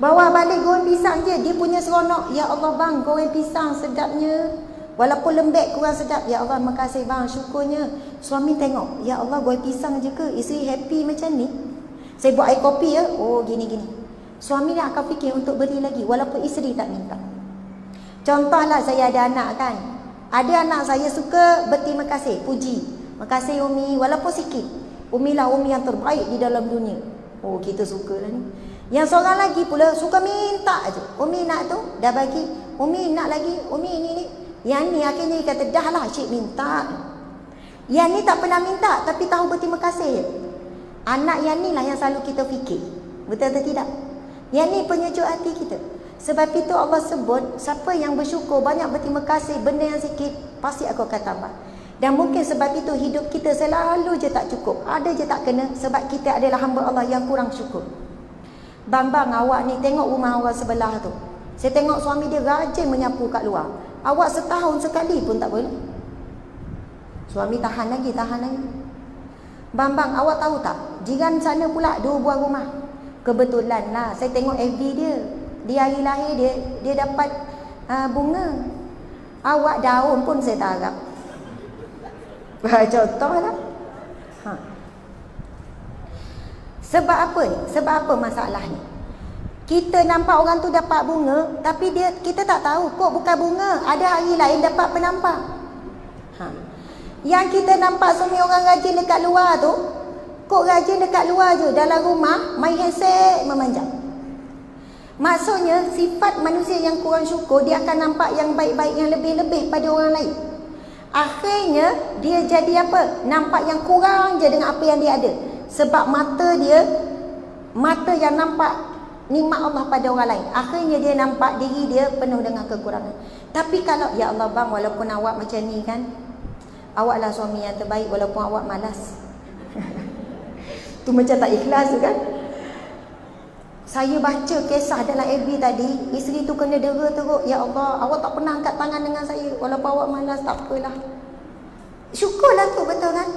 Bawa balik goreng pisang je, dia punya seronok. Ya Allah bang, goreng pisang sedapnya. Walaupun lembek kurang sedap, ya Allah makasih bang, syukurnya. Suami tengok, ya Allah goreng pisang je ke? Isteri happy macam ni. Saya buat air kopi ya, oh gini-gini. Suami ni akan fikir untuk beri lagi, walaupun isteri tak minta. Contohlah saya ada anak kan. Ada anak saya suka berterima kasih, puji. Makasih Umi, walaupun sikit. Umi lah Umi yang terbaik di dalam dunia. Oh kita suka lah ni. Yang seorang lagi pula suka minta aja. Umi nak tu, dah bagi. Umi nak lagi, Umi ni. Yang ni akhirnya dia kata, dah lah cik minta. Yang ni tak pernah minta, tapi tahu berterima kasih je. Anak yang ni lah yang selalu kita fikir. Betul atau tidak? Yang ni penyejuk hati kita. Sebab itu Allah sebut, siapa yang bersyukur, banyak berterima kasih, benda yang sikit pasti aku akan tambah. Dan mungkin sebab itu hidup kita selalu je tak cukup, ada je tak kena, sebab kita adalah hamba Allah yang kurang syukur. Bang awak ni tengok rumah awak sebelah tu, saya tengok suami dia rajin menyapu kat luar. Awak setahun sekali pun tak boleh. Suami tahan lagi. Bang awak tahu tak, jiran sana pula 2 buah rumah. Kebetulan lah saya tengok FB dia, di hari lahir dia dapat bunga. Awak daun pun saya tak harap. Contoh lah. Sebab apa ni? Sebab apa masalah ni? Kita nampak orang tu dapat bunga, tapi kita tak tahu kok bukan bunga, ada hari lain dapat penampak. Yang kita nampak suami orang rajin dekat luar tu, kok rajin dekat luar je, dalam rumah main handset memanjang. Maksudnya sifat manusia yang kurang syukur, dia akan nampak yang baik-baik, yang lebih-lebih pada orang lain. Akhirnya dia jadi apa? Nampak yang kurang je dengan apa yang dia ada. Sebab mata yang nampak nikmat Allah pada orang lain, akhirnya dia nampak diri dia penuh dengan kekurangan. Tapi kalau, ya Allah bang, walaupun awak macam ni kan, awaklah suami yang terbaik walaupun awak malas. Tu macam tak ikhlas tu kan. Saya baca kisah dalam FB tadi, isteri tu kena dera teruk. Ya Allah, awak tak pernah angkat tangan dengan saya walaupun awak malas. Tak apalah, syukurlah tu, betul kan?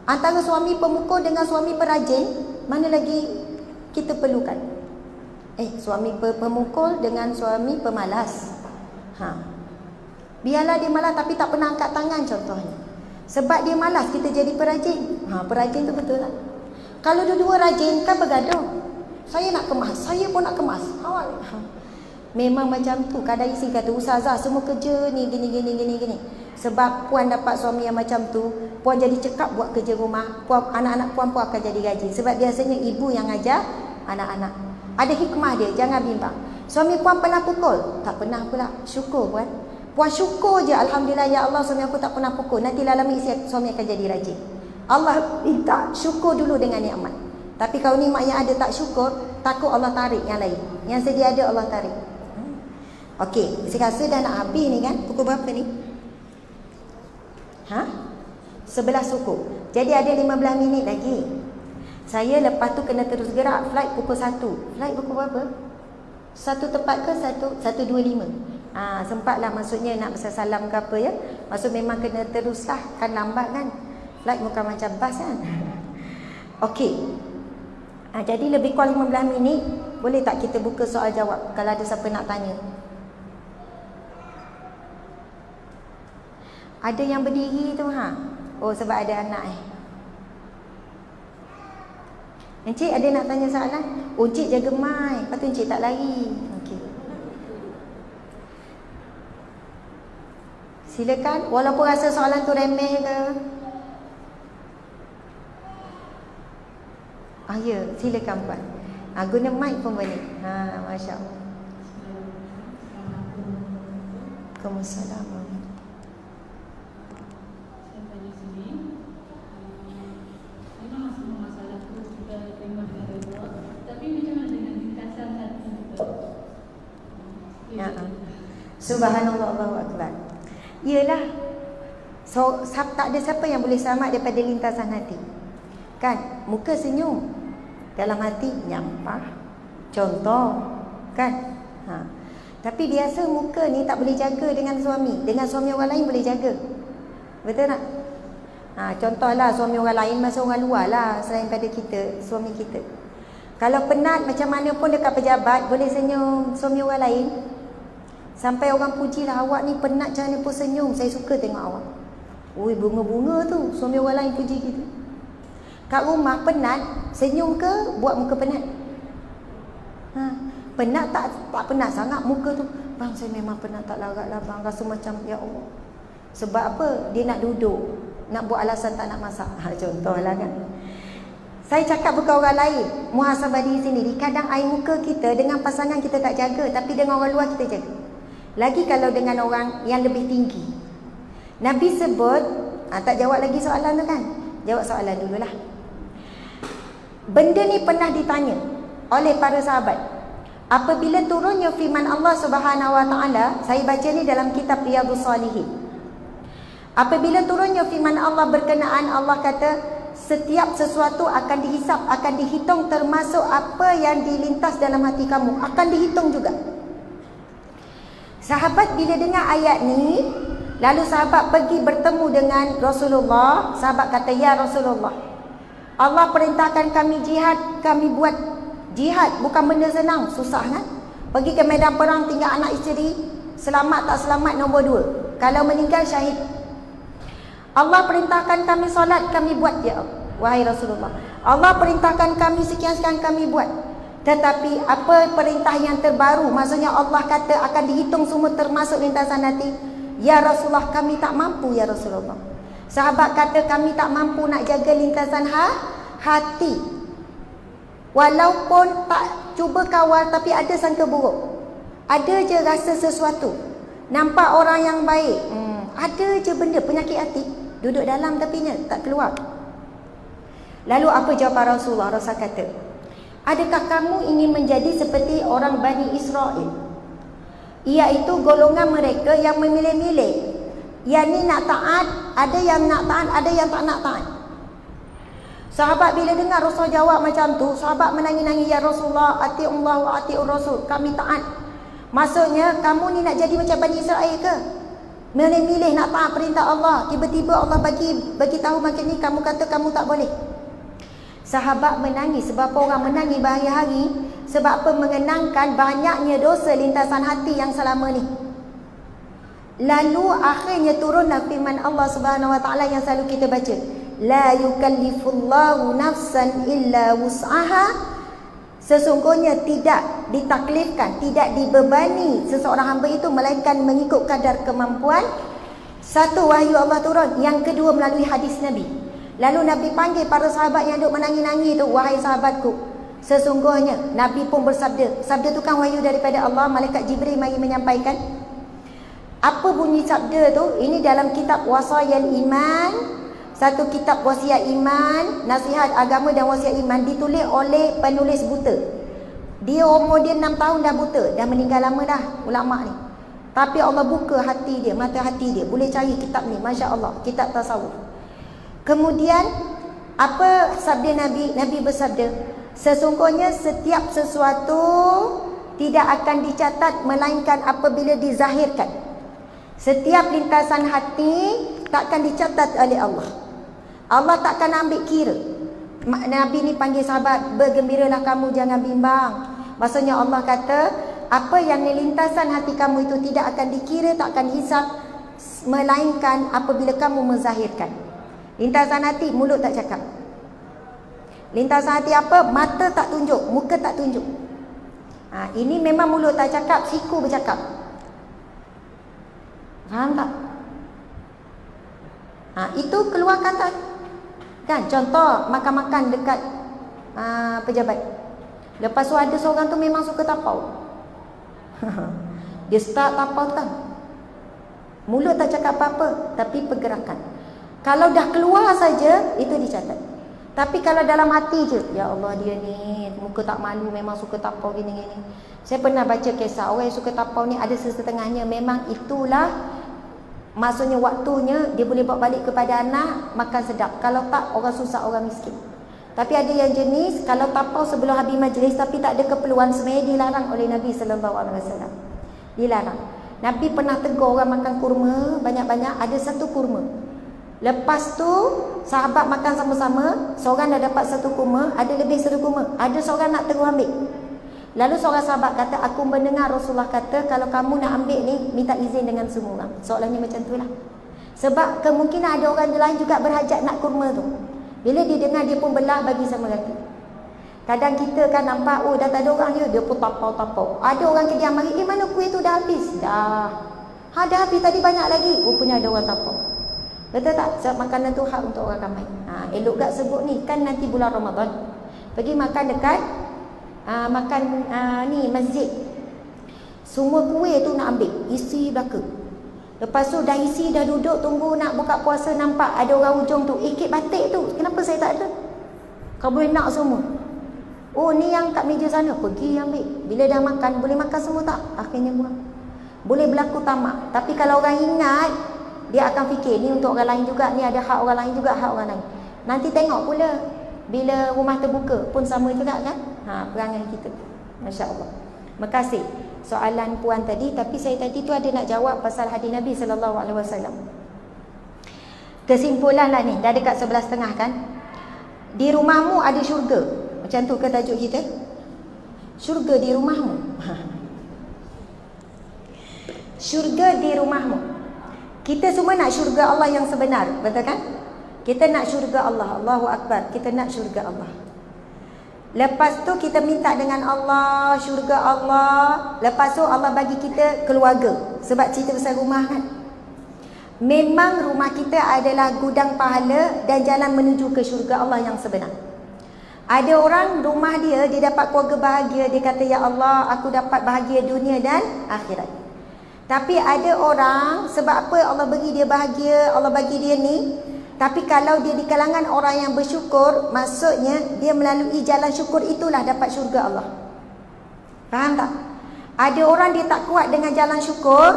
Antara suami pemukul dengan suami perajin, mana lagi kita perlukan? Suami pemukul dengan suami pemalas. Biarlah dia malas tapi tak pernah angkat tangan contohnya. Sebab dia malas, kita jadi perajin. Perajin tu betul tak? Kalau dua-dua rajin kan bergaduh. Saya nak kemas, saya pun nak kemas. Memang macam tu. Kadang isi kata, ustazah semua kerja ni gini. Sebab puan dapat suami yang macam tu, puan jadi cekap buat kerja rumah, anak-anak puan pun akan jadi rajin. Sebab biasanya ibu yang ajar anak-anak. Ada hikmah dia, jangan bimbang. Suami puan pernah pukul? Tak pernah pula. Syukur puan. Puan syukur je, alhamdulillah ya Allah suami aku tak pernah pukul. Nanti lama suami akan jadi rajin. Allah minta syukur dulu dengan nikmat. Tapi kalau nikmat yang ada tak syukur, takut Allah tarik yang lain. Yang sedia ada Allah tarik. Okey, saya rasa dah nak habis ni kan? Pukul berapa ni? 11 suku. Jadi ada 15 minit lagi. Saya lepas tu kena terus gerak. Flight pukul 1. Flight pukul berapa? 1 tepat ke 1.25? Sempatlah, maksudnya nak pesan salam ke apa ya. Maksud memang kena terus lah, kan lambat kan. Flight bukan macam bas kan. Okey. Jadi lebih kurang 15 minit. Boleh tak kita buka soal jawab kalau ada siapa nak tanya? Ada yang berdiri tu Oh sebab ada anak Encik ada nak tanya soalan? Oh Encik jaga mic, lepas tu Encik tak lari. Okey. Silakan, walaupun rasa soalan tu remeh ke. Ya, silakan puan. Guna mic pun boleh. Masya-Allah. Waalaikumsalam. Subhanallah, Allahu Akbar. Iyalah. So, tak ada siapa yang boleh selamat daripada lintasan hati. Kan? Muka senyum, dalam hati nyampah. Contoh, kan? Tapi biasa muka ni tak boleh jaga dengan suami. Dengan suami orang lain boleh jaga. Betul tak? Contohlah suami orang lain masa orang luar lah, selain pada kita, suami kita. Kalau penat macam mana pun dekat pejabat, boleh senyum suami orang lain. Sampai orang pujilah, awak ni penat macam mana pun senyum, saya suka tengok awak. Ui, bunga-bunga tu, suami orang lain puji kita. Kat rumah penat, senyum ke buat muka penat? Penat tak penat sangat muka tu. Bang, saya memang penat tak larat lah bang, rasa macam ya Allah. Sebab apa? Dia nak duduk, nak buat alasan tak nak masak. Contohlah kan. Saya cakap bukan orang lain, muhasabah diri sendiri. Kadang air muka kita dengan pasangan kita tak jaga, tapi dengan orang luar kita jaga. Lagi kalau dengan orang yang lebih tinggi. Nabi sebut, tak jawab lagi soalan tu kan? Jawab soalan dululah. Benda ni pernah ditanya. oleh para sahabat. Apabila turunnya firman Allah Subhanahu Wa Taala, saya baca ni dalam kitab Riyadhus Shalihin. Apabila turunnya firman Allah berkenaan, Allah kata setiap sesuatu akan dihisap, akan dihitung, termasuk apa yang dilintas dalam hati kamu akan dihitung juga. Sahabat bila dengar ayat ni, lalu sahabat pergi bertemu dengan Rasulullah. Sahabat kata, ya Rasulullah, Allah perintahkan kami jihad, kami buat jihad. Bukan benda senang, susah kan? Pergi ke medan perang, tinggal anak isteri, selamat tak selamat nombor 2. Kalau meninggal syahid. Allah perintahkan kami solat, kami buat, ya Allah. Wahai Rasulullah, Allah perintahkan kami sekian-sekian, kami buat. Tetapi apa perintah yang terbaru? Maksudnya Allah kata akan dihitung semua termasuk lintasan hati. Ya Rasulullah, kami tak mampu, ya Rasulullah. Sahabat kata, kami tak mampu nak jaga lintasan hati. Walaupun tak cuba kawal, tapi ada sangka buruk. Ada je rasa sesuatu. Nampak orang yang baik, ada je benda penyakit hati duduk dalam tepinya, tak keluar. Lalu apa jawapan Rasulullah? Rasul kata, adakah kamu ingin menjadi seperti orang Bani Israel, iaitu golongan mereka yang memilih-milih, yang ni nak taat, ada yang nak taat, ada yang tak nak taat. Sahabat bila dengar Rasul jawab macam tu, sahabat menangis-nangis, ya Rasulullah, ati'ullah wa ati'ur Rasul, kami taat. Maksudnya kamu ni nak jadi macam Bani Israel ke? Milih-milih nak taat perintah Allah, tiba-tiba Allah bagi tahu macam ni, kamu kata kamu tak boleh. Sahabat menangis. Sebab orang menangis berhari-hari? Sebab apa? Mengenangkan banyaknya dosa lintasan hati yang selama ni. Lalu akhirnya turunlah firman Allah Subhanahu Wa Taala yang selalu kita baca, la yukallifullahu nafsan illa wus'aha. Sesungguhnya tidak ditaklifkan, tidak dibebani seseorang hamba itu melainkan mengikut kadar kemampuan. Satu, wahyu Allah turun. Yang kedua, melalui hadis Nabi. Lalu Nabi panggil para sahabat yang duk menangis-nangis tu, wahai sahabatku, sesungguhnya Nabi pun bersabda. Sabda tu kan wahyu daripada Allah, malaikat Jibril mari menyampaikan. Apa bunyi sabda tu? Ini dalam kitab Wasayal Iman, satu kitab wasiat iman, nasihat agama dan wasiat iman, ditulis oleh penulis buta. Dia umur dia 6 tahun dah buta, dah meninggal lama dah ulama ni. Tapi Allah buka hati dia, mata hati dia, boleh cari kitab ni, masya-Allah, kitab tasawuf. Kemudian apa sabda Nabi? Nabi bersabda, sesungguhnya setiap sesuatu tidak akan dicatat melainkan apabila dizahirkan. Setiap lintasan hati takkan dicatat oleh Allah. Allah takkan ambil kira. Nabi ni panggil sahabat, bergembiralah kamu, jangan bimbang. Maksudnya Allah kata, apa yang di lintasan hati kamu itu tidak akan dikira, tak akan hisap, melainkan apabila kamu menzahirkan. Lintasan hati, mulut tak cakap. Lintasan hati apa? Mata tak tunjuk, muka tak tunjuk. Ini memang mulut tak cakap, siku bercakap. Faham tak? Itu keluarkan tak? Kan contoh makan-makan dekat pejabat. Lepas tu ada seorang tu memang suka tapau. Dia start tapau kan. Mulut tak cakap apa-apa, tapi pergerakan. Kalau dah keluar saja, itu dicatat. Tapi kalau dalam hati je, ya Allah dia ni muka tak malu, memang suka tapau gini-gini. Saya pernah baca kisah orang yang suka tapau ni, ada setengahnya memang itulah maksudnya waktunya dia boleh bawa balik kepada anak makan sedap. Kalau tak, orang susah, orang miskin. Tapi ada yang jenis kalau tapau sebelum habis majlis tapi tak ada keperluan, sebenarnya dilarang oleh Nabi sallallahu alaihi wasallam. Dilarang. Nabi pernah tegur orang makan kurma banyak-banyak, ada satu kurma. Lepas tu sahabat makan sama-sama, seorang dah dapat satu kurma, ada lebih satu kurma, ada seorang nak terus ambil. Lalu seorang sahabat kata, aku mendengar Rasulullah kata kalau kamu nak ambil ni, minta izin dengan semua orang. Soalannya macam tu lah. Sebab kemungkinan ada orang lain juga berhajat nak kurma tu. Bila dia dengar, dia pun belah bagi sama lagi. Kadang kita kan nampak, oh dah tak ada orang dia pun tapau-tapau. Ada orang kediam mari, mana kuih tu dah habis? Dah. Dah habis, tadi banyak lagi. Rupanya ada orang tapau. Betul tak? Sebab makanan tu hak untuk orang ramai. Elok gak sebut ni, kan nanti bulan Ramadan. Pergi makan dekat ni masjid. Semua kuih tu nak ambil, isi belaka. Lepas tu dah isi, dah duduk tunggu nak buka puasa, nampak ada orang ujung tu, ikut batik tu, kenapa saya tak ada? Kau boleh nak semua. Oh ni yang kat meja sana, pergi ambil. Bila dah makan, boleh makan semua tak? Akhirnya buang. Boleh berlaku tamak. Tapi kalau orang ingat, dia akan fikir ni untuk orang lain juga, ni ada hak orang lain juga, hak orang lain. Nanti tengok pula bila rumah terbuka pun sama juga kan? Perangai kita. Masya-Allah. Makasih soalan puan tadi, tapi saya tadi tu ada nak jawab pasal hadis Nabi sallallahu alaihi wasallam. Kesimpulan lah ni, dah dekat 11.30 kan? Di rumahmu ada syurga. Macam tu ke tajuk kita? Syurga di rumahmu. Syurga di rumahmu. Kita semua nak syurga Allah yang sebenar, betul kan? Kita nak syurga Allah. Allahu Akbar. Kita nak syurga Allah. Lepas tu kita minta dengan Allah, syurga Allah. Lepas tu Allah bagi kita keluarga. Sebab cerita pasal rumah kan? Memang rumah kita adalah gudang pahala dan jalan menuju ke syurga Allah yang sebenar. Ada orang rumah dia dapat keluarga bahagia. Dia kata, ya Allah, aku dapat bahagia dunia dan akhirat. Tapi ada orang, sebab apa Allah bagi dia bahagia, Allah bagi dia ni. Tapi kalau dia di kalangan orang yang bersyukur, maksudnya dia melalui jalan syukur itulah dapat syurga Allah. Faham tak? Ada orang dia tak kuat dengan jalan syukur,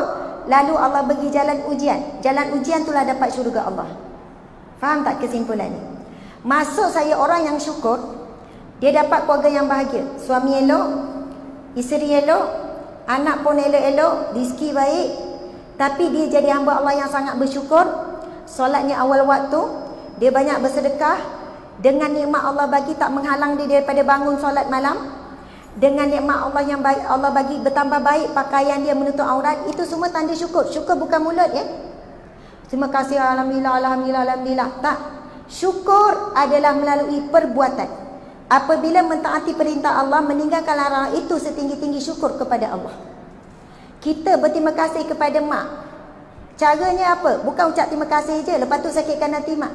lalu Allah bagi jalan ujian. Jalan ujian itulah dapat syurga Allah. Faham tak kesimpulan ni? Maksud saya orang yang syukur, dia dapat keluarga yang bahagia. Suami elok, isteri elok, anak pun elok-elok, rezeki baik. Tapi dia jadi hamba Allah yang sangat bersyukur. Solatnya awal waktu, dia banyak bersedekah. Dengan nikmat Allah bagi tak menghalang dia daripada bangun solat malam. Dengan nikmat Allah yang baik, Allah bagi bertambah baik pakaian dia menutup aurat. Itu semua tanda syukur. Syukur bukan mulut ya. Terima kasih, alhamdulillah, alhamdulillah, alhamdulillah. Tak. Syukur adalah melalui perbuatan. Apabila mentaati perintah Allah, meninggalkan larangan, itu setinggi-tinggi syukur kepada Allah. Kita berterima kasih kepada mak. Caranya apa? Bukan ucap terima kasih je, lepas tu sakitkan hati mak.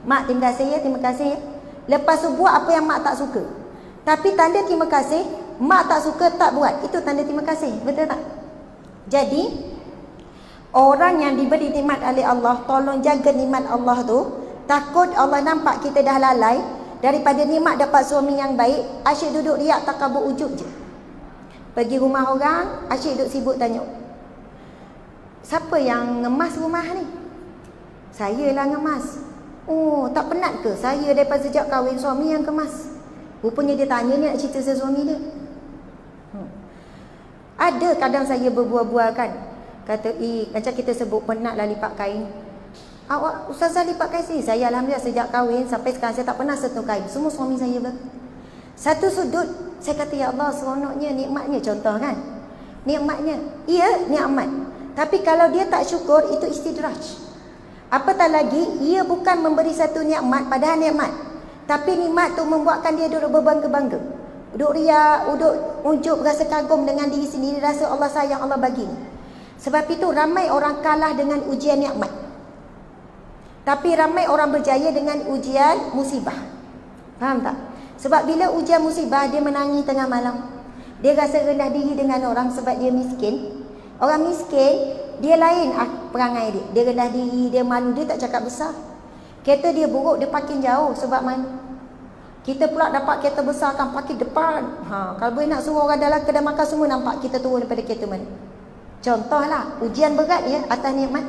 Mak, terima kasih ya, terima kasih ya. Lepas tu buat apa yang mak tak suka. Tapi tanda terima kasih, mak tak suka tak buat, itu tanda terima kasih. Betul tak? Jadi orang yang diberi nikmat oleh Allah, tolong jaga nikmat Allah tu. Takut Allah nampak kita dah lalai. Daripada nikmat dapat suami yang baik, asyik duduk riak takabur ujub je. Pergi rumah orang, asyik duduk sibuk tanya, siapa yang ngemas rumah ni? Saya lah ngemas. Oh, tak penat ke? Saya daripada sejak kahwin suami yang kemas. Rupanya dia tanya ni nak cerita pasal suami dia. Ada kadang saya berbual-bual kan. Kata, macam kita sebut penatlah lipat kain. Awak ustazah lipat kain sini. Saya alhamdulillah sejak kahwin sampai sekarang saya tak pernah sentuh kain. Semua suami saya satu sudut saya kata, ya Allah, seronoknya, nikmatnya. Contoh kan, nikmatnya, iya nikmat. Tapi kalau dia tak syukur, itu istidraj. Apatah lagi, ia bukan memberi satu nikmat padahal nikmat, tapi nikmat tu membuatkan dia duduk berbangga-bangga, duduk riak, duduk ujub, rasa kagum dengan diri sendiri, rasa Allah sayang, Allah bagi. Sebab itu ramai orang kalah dengan ujian nikmat, tapi ramai orang berjaya dengan ujian musibah. Faham tak? Sebab bila ujian musibah, dia menangis tengah malam. Dia rasa rendah diri dengan orang sebab dia miskin. Orang miskin, dia lain perangai dia. Dia rendah diri, dia malu, dia tak cakap besar. Kereta dia buruk, dia parking jauh sebab malu. Kita pula dapat kereta besar kan, parking depan. Kalau boleh nak suruh orang dalam kedai makan semua nampak kita turun daripada kereta mana. Contohlah, ujian berat ya atas nikmat.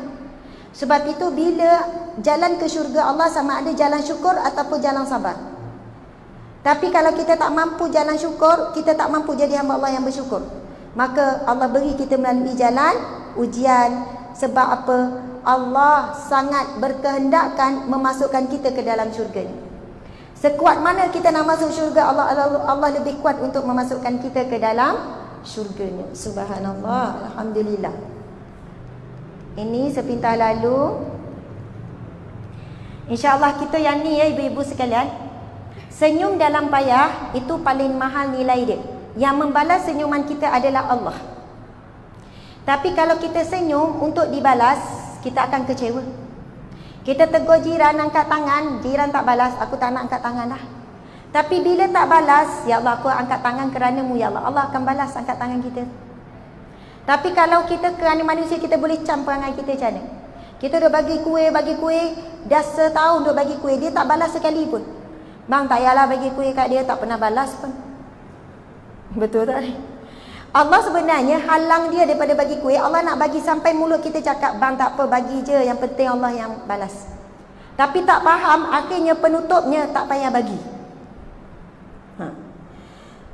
Sebab itu bila jalan ke syurga Allah sama ada jalan syukur ataupun jalan sabar. Tapi kalau kita tak mampu jalan syukur, kita tak mampu jadi hamba Allah yang bersyukur, maka Allah beri kita melalui jalan ujian. Sebab apa? Allah sangat berkehendakkan memasukkan kita ke dalam syurga ni. Sekuat mana kita nak masuk syurga, Allah lebih kuat untuk memasukkan kita ke dalam syurganya. Subhanallah, alhamdulillah. Ini sepintas lalu. InsyaAllah kita yang ni ya ibu-ibu sekalian, senyum dalam payah itu paling mahal nilai dia. Yang membalas senyuman kita adalah Allah. Tapi kalau kita senyum untuk dibalas, kita akan kecewa. Kita tegur jiran angkat tangan, jiran tak balas, aku tak nak angkat tangan dah. Tapi bila tak balas, ya Allah, aku angkat tangan kerana-Mu ya Allah, Allah akan balas angkat tangan kita. Tapi kalau kita kerana manusia, kita boleh cam perangai kita macam mana? Kita dah bagi kuih, dah setahun dah bagi kuih, dia tak balas sekali pun. Bang, tak payahlah bagi kuih kat dia, tak pernah balas pun. Betul tak? Allah sebenarnya halang dia daripada bagi kuih. Allah nak bagi sampai mulut kita cakap, bang tak apa, bagi je, yang penting Allah yang balas. Tapi tak faham, akhirnya penutupnya tak payah bagi.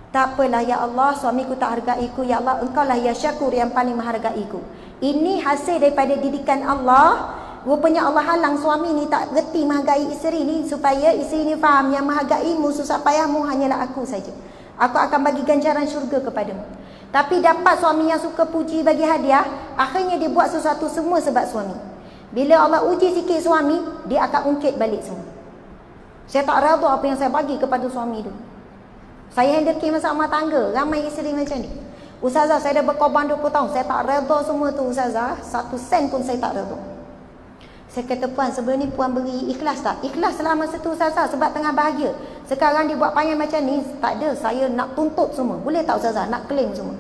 Tak apalah ya Allah, suamiku tak hargaiku. Ya Allah, engkau lah ya syakur yang paling menghargaiku. Ini hasil daripada didikan Allah. Rupanya Allah halang suami ni tak reti menghargai isteri ni, supaya isteri ni faham yang menghargaimu, susah payahmu hanyalah aku saja. Aku akan bagi ganjaran syurga kepadamu. Tapi dapat suami yang suka puji, bagi hadiah, akhirnya dia buat sesuatu semua sebab suami. Bila Allah uji sikit suami, dia akan ungkit balik semua. Saya tak redha apa yang saya bagi kepada suami tu. Saya handle masalah rumah tangga, ramai isteri macam ni. Ustazah, saya dah berkorban 20 tahun, saya tak redha semua tu Ustazah, 1 sen pun saya tak redha. Saya kata, puan, sebelum ni puan beri ikhlas tak? Ikhlas selama satu Ustazah, sebab tengah bahagia. Sekarang dia buat panggil macam ni, tak ada, saya nak tuntut semua. Boleh tak Ustazah? Nak claim semua.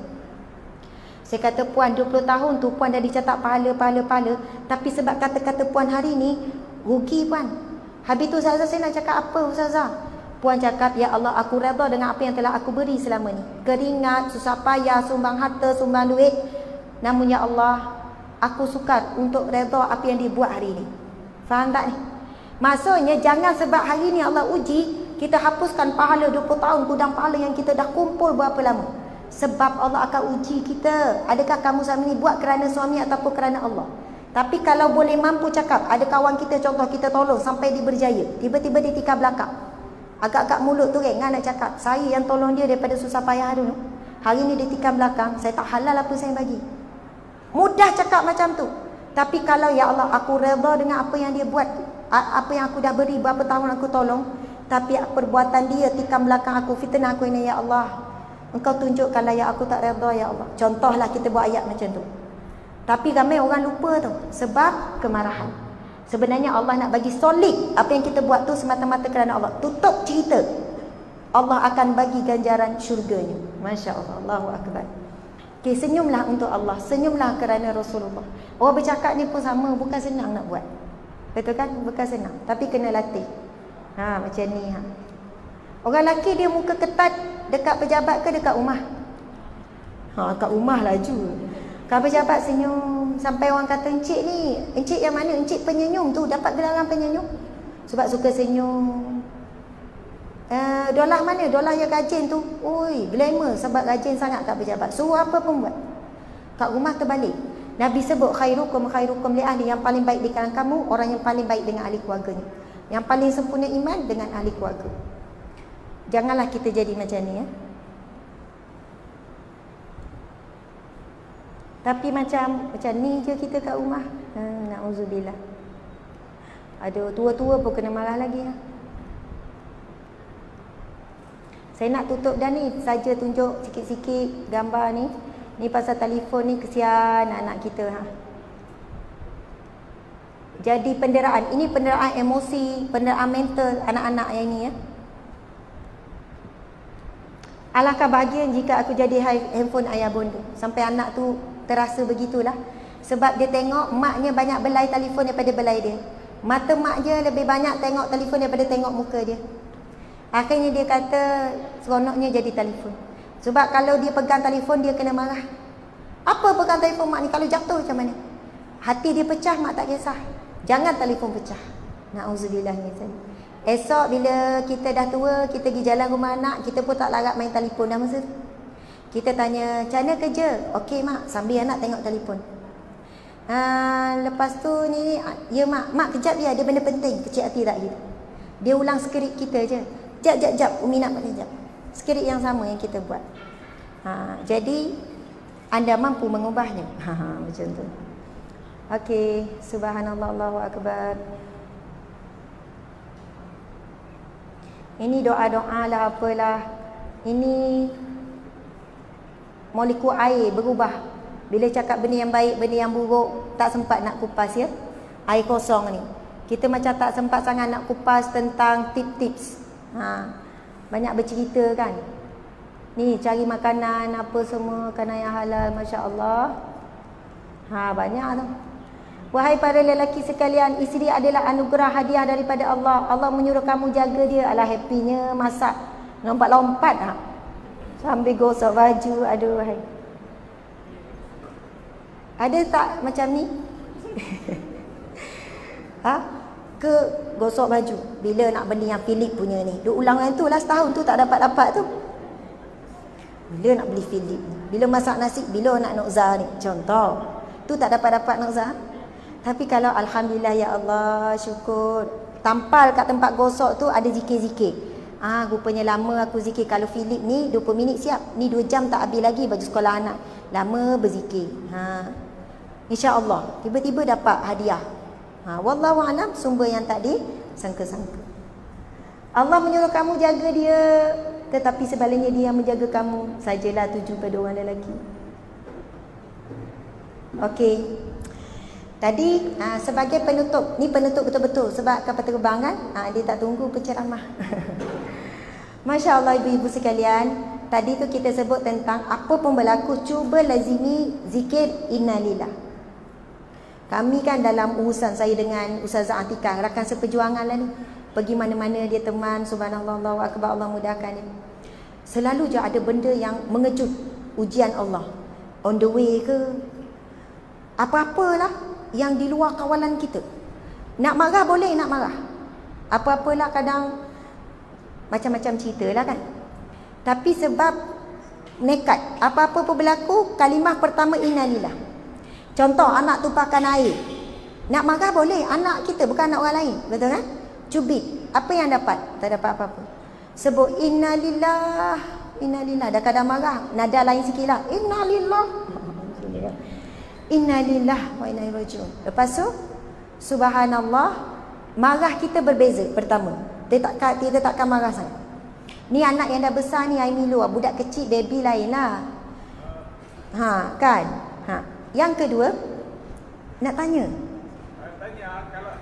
Saya kata, puan, 20 tahun tu puan dah dicatat pahala. Tapi sebab kata-kata puan hari ni, rugi puan. Habis tu Ustazah, saya nak cakap apa Ustazah? Puan cakap, ya Allah, aku redha dengan apa yang telah aku beri selama ni. Keringat, susah payah, sumbang harta, sumbang duit. Namun ya Allah, aku sukar untuk redha apa yang dia buat hari ni. Faham tak ni? Maksudnya jangan sebab hari ni Allah uji, kita hapuskan pahala 20 tahun gudang pahala yang kita dah kumpul berapa lama. Sebab Allah akan uji kita. Adakah kamu selama ni buat kerana suami ataupun kerana Allah? Tapi kalau boleh mampu cakap, ada kawan kita contoh kita tolong sampai dia berjaya, tiba-tiba dia tikar belakang, agak-agak mulut tu kan nak cakap, saya yang tolong dia daripada susah payah dulu, hari ni dia tikar belakang, saya tak halal apa saya bagi. Mudah cakap macam tu. Tapi kalau ya Allah, aku redha dengan apa yang dia buat, apa yang aku dah beri, berapa tahun aku tolong, tapi perbuatan dia tikam belakang aku, fitnah aku ini, ya Allah, engkau tunjukkanlah ya, aku tak redha ya Allah. Contohlah kita buat ayat macam tu. Tapi ramai orang lupa tu, sebab kemarahan. Sebenarnya Allah nak bagi solid apa yang kita buat tu semata-mata kerana Allah. Tutup cerita, Allah akan bagi ganjaran syurganya. Masya Allah, Allahu Akbar. Okay, senyumlah untuk Allah, senyumlah kerana Rasulullah. Orang bercakap ni pun sama, bukan senang nak buat. Betul kan? Bukan senang, tapi kena latih. Macam ni. Orang lelaki dia muka ketat dekat pejabat ke dekat rumah? Kat rumah laju. Kalau pejabat senyum, sampai orang kata, encik ni, encik yang mana? Encik penyenyum tu, dapat gelaran penyenyum. Sebab suka senyum. Dolar mana? Dolar yang rajin tu. Oi, glamour sebab rajin sangat kat pejabat. Suruh apa pun buat. Kat rumah terbalik. Nabi sebut khairukum li ahli, yang paling baik di kalangan kamu, orang yang paling baik dengan ahli keluarganya. Yang paling sempurna iman dengan ahli keluarga. Janganlah kita jadi macam ni ya. Tapi macam ni je kita kat rumah. Na'udzubillah. Ada tua-tua pun kena marah lagi ya. Saya nak tutup dah ni, saja tunjuk sikit-sikit gambar ni. Ni pasal telefon ni, kesian anak kita Jadi penderaan, ini penderaan emosi, penderaan mental anak-anak yang ni ya. Alangkah bahagia jika aku jadi handphone ayah bonda. Sampai anak tu terasa begitulah. Sebab dia tengok maknya banyak belai telefon daripada belai dia. Mata mak dia lebih banyak tengok telefon daripada tengok muka dia. Akhirnya dia kata seronoknya jadi telefon. Sebab kalau dia pegang telefon, dia kena marah. Apa pegang telefon mak ni? Kalau jatuh macam mana? Hati dia pecah, mak tak kisah. Jangan telefon pecah. Na'udzubillah min zalik. Esok bila kita dah tua, kita pergi jalan rumah anak, kita pun tak larat main telefon dah masa tu. Kita tanya, macam mana kerja? Okey mak, sambil anak tengok telefon. Lepas tu ni, ya mak kejap ya, ada benda penting. Kecil hati tak gitu. Dia ulang skrip kita je. Jap, Umi nak pada jap. Skrip yang sama yang kita buat. Jadi anda mampu mengubahnya. Macam tu. Okey, subhanallah, Allahu akbar. Ini doa-doa lah apalah. Ini molekul air berubah. Bila cakap benda yang baik, benda yang buruk, tak sempat nak kupas ya. Air kosong ni. Kita macam tak sempat sangat nak kupas tentang tips-tips. Banyak bercerita kan. Ni cari makanan apa semua, makanan yang halal, masya-Allah. Banyak tu. Wahai para lelaki sekalian, isteri adalah anugerah hadiah daripada Allah. Allah menyuruh kamu jaga dia. Alah happynya masak, lompat-lompat Sambil gosok baju. Aduh, hai. Ada tak macam ni? Ha? Ke gosok baju. Bila nak beli yang Philip punya ni. Duk ulang yang tu lah, setahun tu tak dapat-dapat tu. Bila nak beli Philip ni? Bila masak nasi, bila nak nukzah ni? Contoh. Tu tak dapat-dapat nukzah. Tapi kalau Alhamdulillah, ya Allah, syukur. Tampal kat tempat gosok tu ada zikir-zikir. Rupanya lama aku zikir. Kalau Philip ni 20 minit siap. Ni 2 jam tak habis lagi baju sekolah anak. Lama berzikir. InsyaAllah tiba-tiba dapat hadiah. Wallahu alam, sumber yang tak disangka-sangka. Allah menyuruh kamu jaga dia, tetapi sebaliknya dia yang menjaga kamu. Sajalah tuju pada orang lelaki. Okey. Tadi sebagai penutup, ni penutup betul-betul sebab kapal terbang kan, dia tak tunggu penceramah. Masya Allah ibu-ibu sekalian, tadi tu kita sebut tentang apa pun berlaku, cuba lazimi zikir innalillah. Kami kan dalam urusan saya dengan Ustazah Atikah, rakan seperjuangan lah ni. Pergi mana-mana dia teman, subhanallah, Allahu akbar, Allah mudahkan dia. Selalu je ada benda yang mengejut, ujian Allah. On the way ke, apa-apalah yang di luar kawalan kita. Nak marah boleh, nak marah. Apa-apalah kadang macam-macam cerita lah kan. Tapi sebab nekat, apa-apa pun berlaku, kalimah pertama innalillah. Contoh anak tumpahkan air. Nak marah boleh, anak kita bukan anak orang lain. Betul kan? Cubit. Apa yang dapat? Tak dapat apa-apa. Sebut innalillah, innalillah. Dah kadang marah, nada lain sikit lah. Innalillah. Innalillah wa inna ilaihi raji'un. Lepas tu subhanallah, marah kita berbeza. Pertama, kita takkan marah sangat. Ni anak yang dah besar ni, air Milo, budak kecil baby lain lah. Kan? Yang kedua, nak tanya.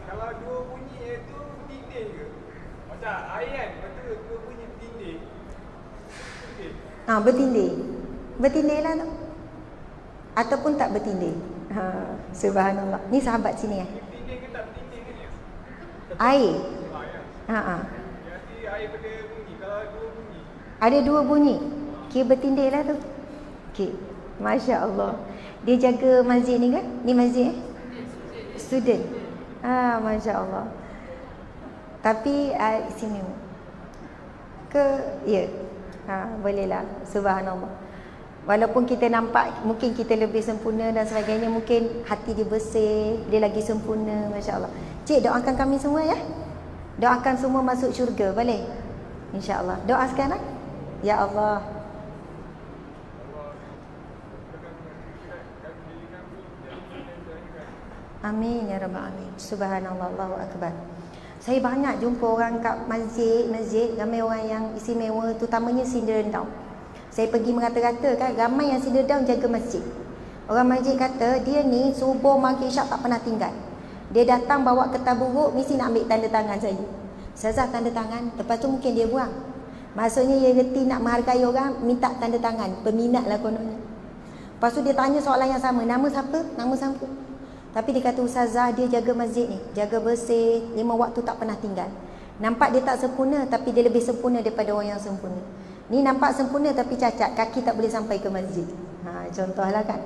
Kalau dua bunyi itu bertindih ke? Macam air kan, lepas tu dua bunyi bertindih. Bertindih. Bertindih lah tu. Ataupun tak bertindih. Subhanallah. Ni sahabat sini kan? Bertindih ke tak bertindih ke ni? Air. Jadi air pada bunyi. Kalau dua bunyi. Ada dua bunyi. Kira bertindih lah tu. Okay. Masya Allah. Dia jaga masjid ni kan? Ni masjid student. Masya Allah. Tapi sini ke ya. Bolehlah. Subhanallah. Walaupun kita nampak mungkin kita lebih sempurna dan sebagainya, mungkin hati dia bersih, dia lagi sempurna, masya-Allah. Cik, doakan kami semua ya. Doakan semua masuk syurga, boleh? Insya-Allah. Doa sekarang. Ya Allah. Amin ya rabbal alamin. Subhanallah, Allahu akbar. Saya banyak jumpa orang kat masjid, ramai orang yang istimewa, terutamanya sindiran down. Saya pergi merata-rata kan, ramai yang sindiran down jaga masjid. Orang masjid kata dia ni subuh maghrib isyak tak pernah tinggal. Dia datang bawa kertas buruk, mesti nak ambil tanda tangan saya. Ustazah tanda tangan, lepas tu mungkin dia buang. Maksudnya dia reti nak menghargai orang, minta tanda tangan, peminat lah kononnya. Lepas tu dia tanya soalan yang sama, nama siapa? Nama siapa? Tapi dia kata ustazah dia jaga masjid ni, jaga bersih, 5 waktu tak pernah tinggal. Nampak dia tak sempurna, tapi dia lebih sempurna daripada orang yang sempurna. Ni nampak sempurna tapi cacat, kaki tak boleh sampai ke masjid. Contohlah kan.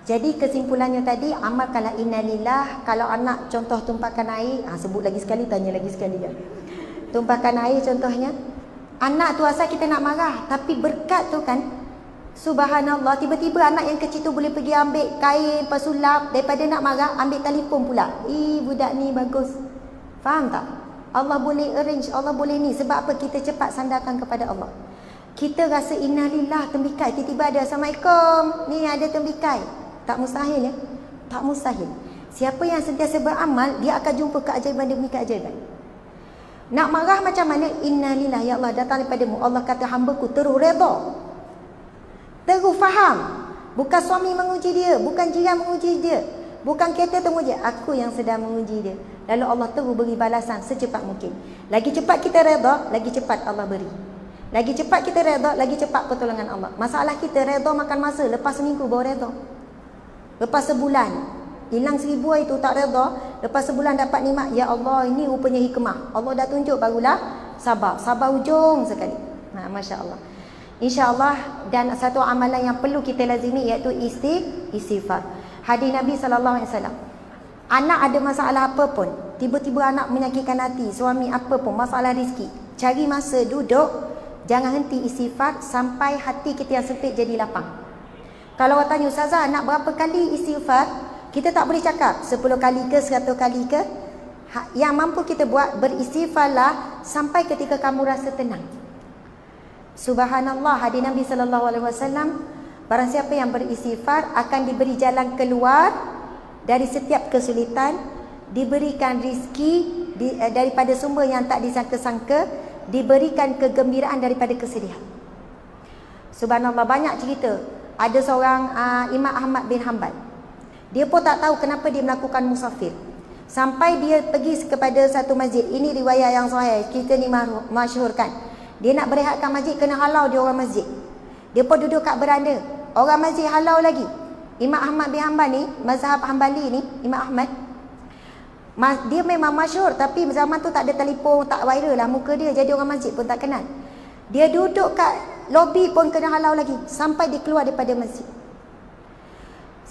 Jadi kesimpulannya tadi, amalkanlah innalillah. Kalau anak contoh tumpahkan air, sebut lagi sekali, tanya lagi sekali kan. Tumpahkan air contohnya. Anak tu asal kita nak marah, tapi berkat tu kan, subhanallah, tiba-tiba anak yang kecil tu boleh pergi ambil kain, lepas tu lap, daripada nak marah, ambil telefon pula. Budak ni bagus. Faham tak? Allah boleh arrange, Allah boleh ni. Sebab apa? Kita cepat sandarkan kepada Allah. Kita rasa innalillah, tembikai. Tiba-tiba ada, Assalamualaikum, ni ada tembikai. Tak mustahil ya? Tak mustahil. Siapa yang sentiasa beramal, dia akan jumpa keajaiban demi keajaiban. Nak marah macam mana? Innalillah, ya Allah datang daripadamu. Allah kata hamba-Ku terus redha, terus faham. Bukan suami menguji dia, bukan jiran menguji dia, bukan kereta menguji, aku yang sedang menguji dia. Lalu Allah terus beri balasan secepat mungkin. Lagi cepat kita redha, lagi cepat Allah beri. Lagi cepat kita redha, lagi cepat pertolongan Allah. Masalah kita redha makan masa, lepas seminggu baru redha. Lepas sebulan, hilang 1000 itu tak redha, lepas sebulan dapat nikmat. Ya Allah, ini rupanya hikmah. Allah dah tunjuk, barulah sabar. Sabar ujung sekali. Masya Allah. InsyaAllah, dan satu amalan yang perlu kita lazimi iaitu istighfar. Hadis Nabi SAW, anak ada masalah apa pun, tiba-tiba anak menyakitkan hati, suami apa pun, masalah rezeki, cari masa duduk, jangan henti istighfar sampai hati kita yang sempit jadi lapang. Kalau orang tanya, Ustazah nak berapa kali istighfar? Kita tak boleh cakap 10 kali ke 100 kali ke. Yang mampu kita buat, beristighfarlah sampai ketika kamu rasa tenang. Subhanallah, hadis Nabi SAW, barang siapa yang beristighfar akan diberi jalan keluar dari setiap kesulitan, diberikan rizki daripada sumber yang tak disangka-sangka, diberikan kegembiraan daripada kesedihan. Subhanallah, banyak cerita. Ada seorang Imam Ahmad bin Hanbal, dia pun tak tahu kenapa dia melakukan musafir. Sampai dia pergi kepada satu masjid. Ini riwayat yang sahih, kita ni masyhurkan. Dia nak berehatkan masjid, kena halau dia orang masjid. Dia pun duduk kat beranda, orang masjid halau lagi. Imam Ahmad bin Hanbal ni, mazhab Hanbali ni, Imam Ahmad, dia memang masyhur, tapi zaman tu tak ada telefon, tak viral lah muka dia, jadi orang masjid pun tak kenal. Dia duduk kat lobi pun kena halau lagi, sampai dia keluar daripada masjid.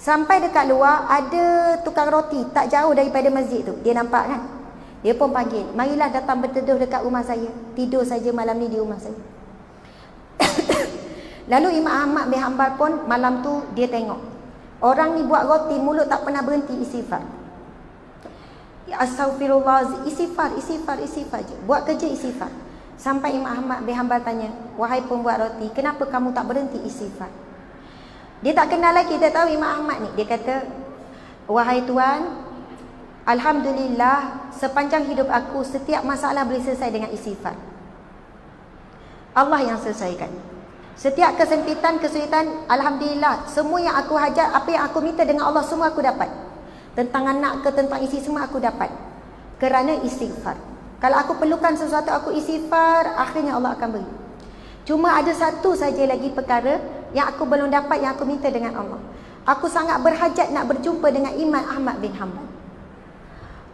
Sampai dekat luar, ada tukang roti tak jauh daripada masjid tu. Dia nampak kan? Dia pun panggil, marilah datang berteduh dekat rumah saya, tidur saja malam ni di rumah saya. Lalu Imam Ahmad bin Hanbal pun malam tu dia tengok, orang ni buat roti, mulut tak pernah berhenti istighfar. Astaghfirullah, istighfar je, buat kerja istighfar. Sampai Imam Ahmad bin Hanbal tanya, wahai pembuat roti, kenapa kamu tak berhenti istighfar? Dia tak kenal lagi, dia tahu Imam Ahmad ni. Dia kata, wahai Tuan, alhamdulillah, sepanjang hidup aku setiap masalah boleh selesai dengan istighfar. Allah yang selesaikan. Setiap kesempitan, kesulitan, alhamdulillah, semua yang aku hajat, apa yang aku minta dengan Allah, semua aku dapat. Tentang anak ke tentang isteri, semua aku dapat kerana istighfar. Kalau aku perlukan sesuatu, aku istighfar, akhirnya Allah akan beri. Cuma ada satu saja lagi perkara yang aku belum dapat, yang aku minta dengan Allah. Aku sangat berhajat nak berjumpa dengan Imam Ahmad bin Hanbal.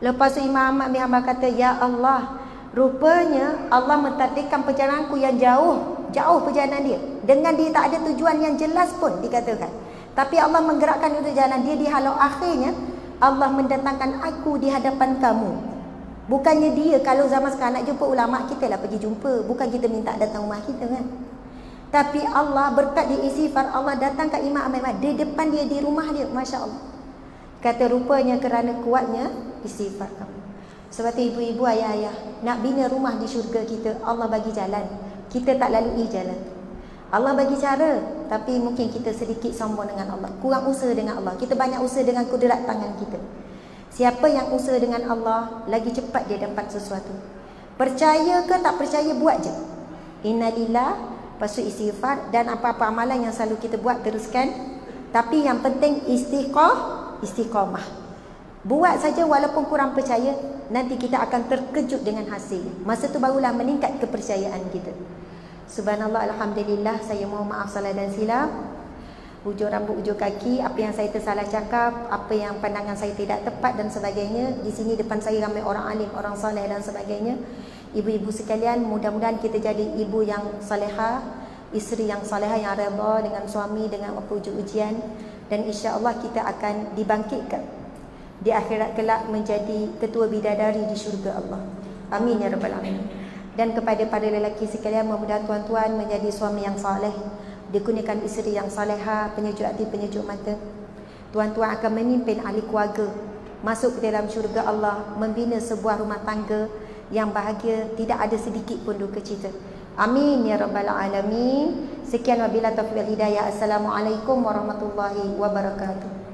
Lepas tu Imam Ahmad bin Hanbal kata, ya Allah, rupanya Allah mentakdirkan perjalananku yang jauh perjalanan dia, dengan dia tak ada tujuan yang jelas pun dikatakan, tapi Allah menggerakkan untuk jalan dia dihalau. Akhirnya Allah mendatangkan aku di hadapan kamu. Bukannya dia, kalau zaman sekarang nak jumpa ulama, kita lah pergi jumpa, bukan kita minta datang rumah kita kan. Tapi Allah berkat dia istighfar, Allah datang kat Imam Ahmad di depan dia, di rumah dia. Masya Allah. Kata rupanya kerana kuatnya istighfar kamu. Sebab tu ibu-ibu, ayah-ayah, nak bina rumah di syurga kita, Allah bagi jalan, kita tak lalui jalan. Allah bagi cara, tapi mungkin kita sedikit sombong dengan Allah, kurang usaha dengan Allah. Kita banyak usaha dengan kudrat tangan kita. Siapa yang usaha dengan Allah, lagi cepat dia dapat sesuatu. Percaya ke tak percaya, buat je. Innalillah, lepas tu istighfar, dan apa-apa amalan yang selalu kita buat, teruskan. Tapi yang penting istiqamah. Buat saja walaupun kurang percaya, nanti kita akan terkejut dengan hasil. Masa tu barulah meningkat kepercayaan kita. Subhanallah, alhamdulillah, saya mohon maaf salah dan silap. Hujung rambut, hujung kaki, apa yang saya tersalah cakap, apa yang pandangan saya tidak tepat dan sebagainya. Di sini depan saya ramai orang alim, orang soleh dan sebagainya. Ibu-ibu sekalian, mudah-mudahan kita jadi ibu yang salehah, isteri yang salehah, yang redha dengan suami, dengan apa ujian, dan insya-Allah kita akan dibangkitkan di akhirat kelak menjadi ketua bidadari di syurga Allah. Amin ya rabbal alamin. Dan kepada para lelaki sekalian, mudah-mudahan tuan-tuan menjadi suami yang saleh, dikurniakan isteri yang salehah, penyejuk hati, penyejuk mata. Tuan-tuan akan memimpin ahli keluarga masuk ke dalam syurga Allah, membina sebuah rumah tangga yang bahagia, tidak ada sedikit pun duka cita. Amin ya rabbal alamin. Sekian wabillahi taufiq wal hidayah. Assalamualaikum warahmatullahi wabarakatuh.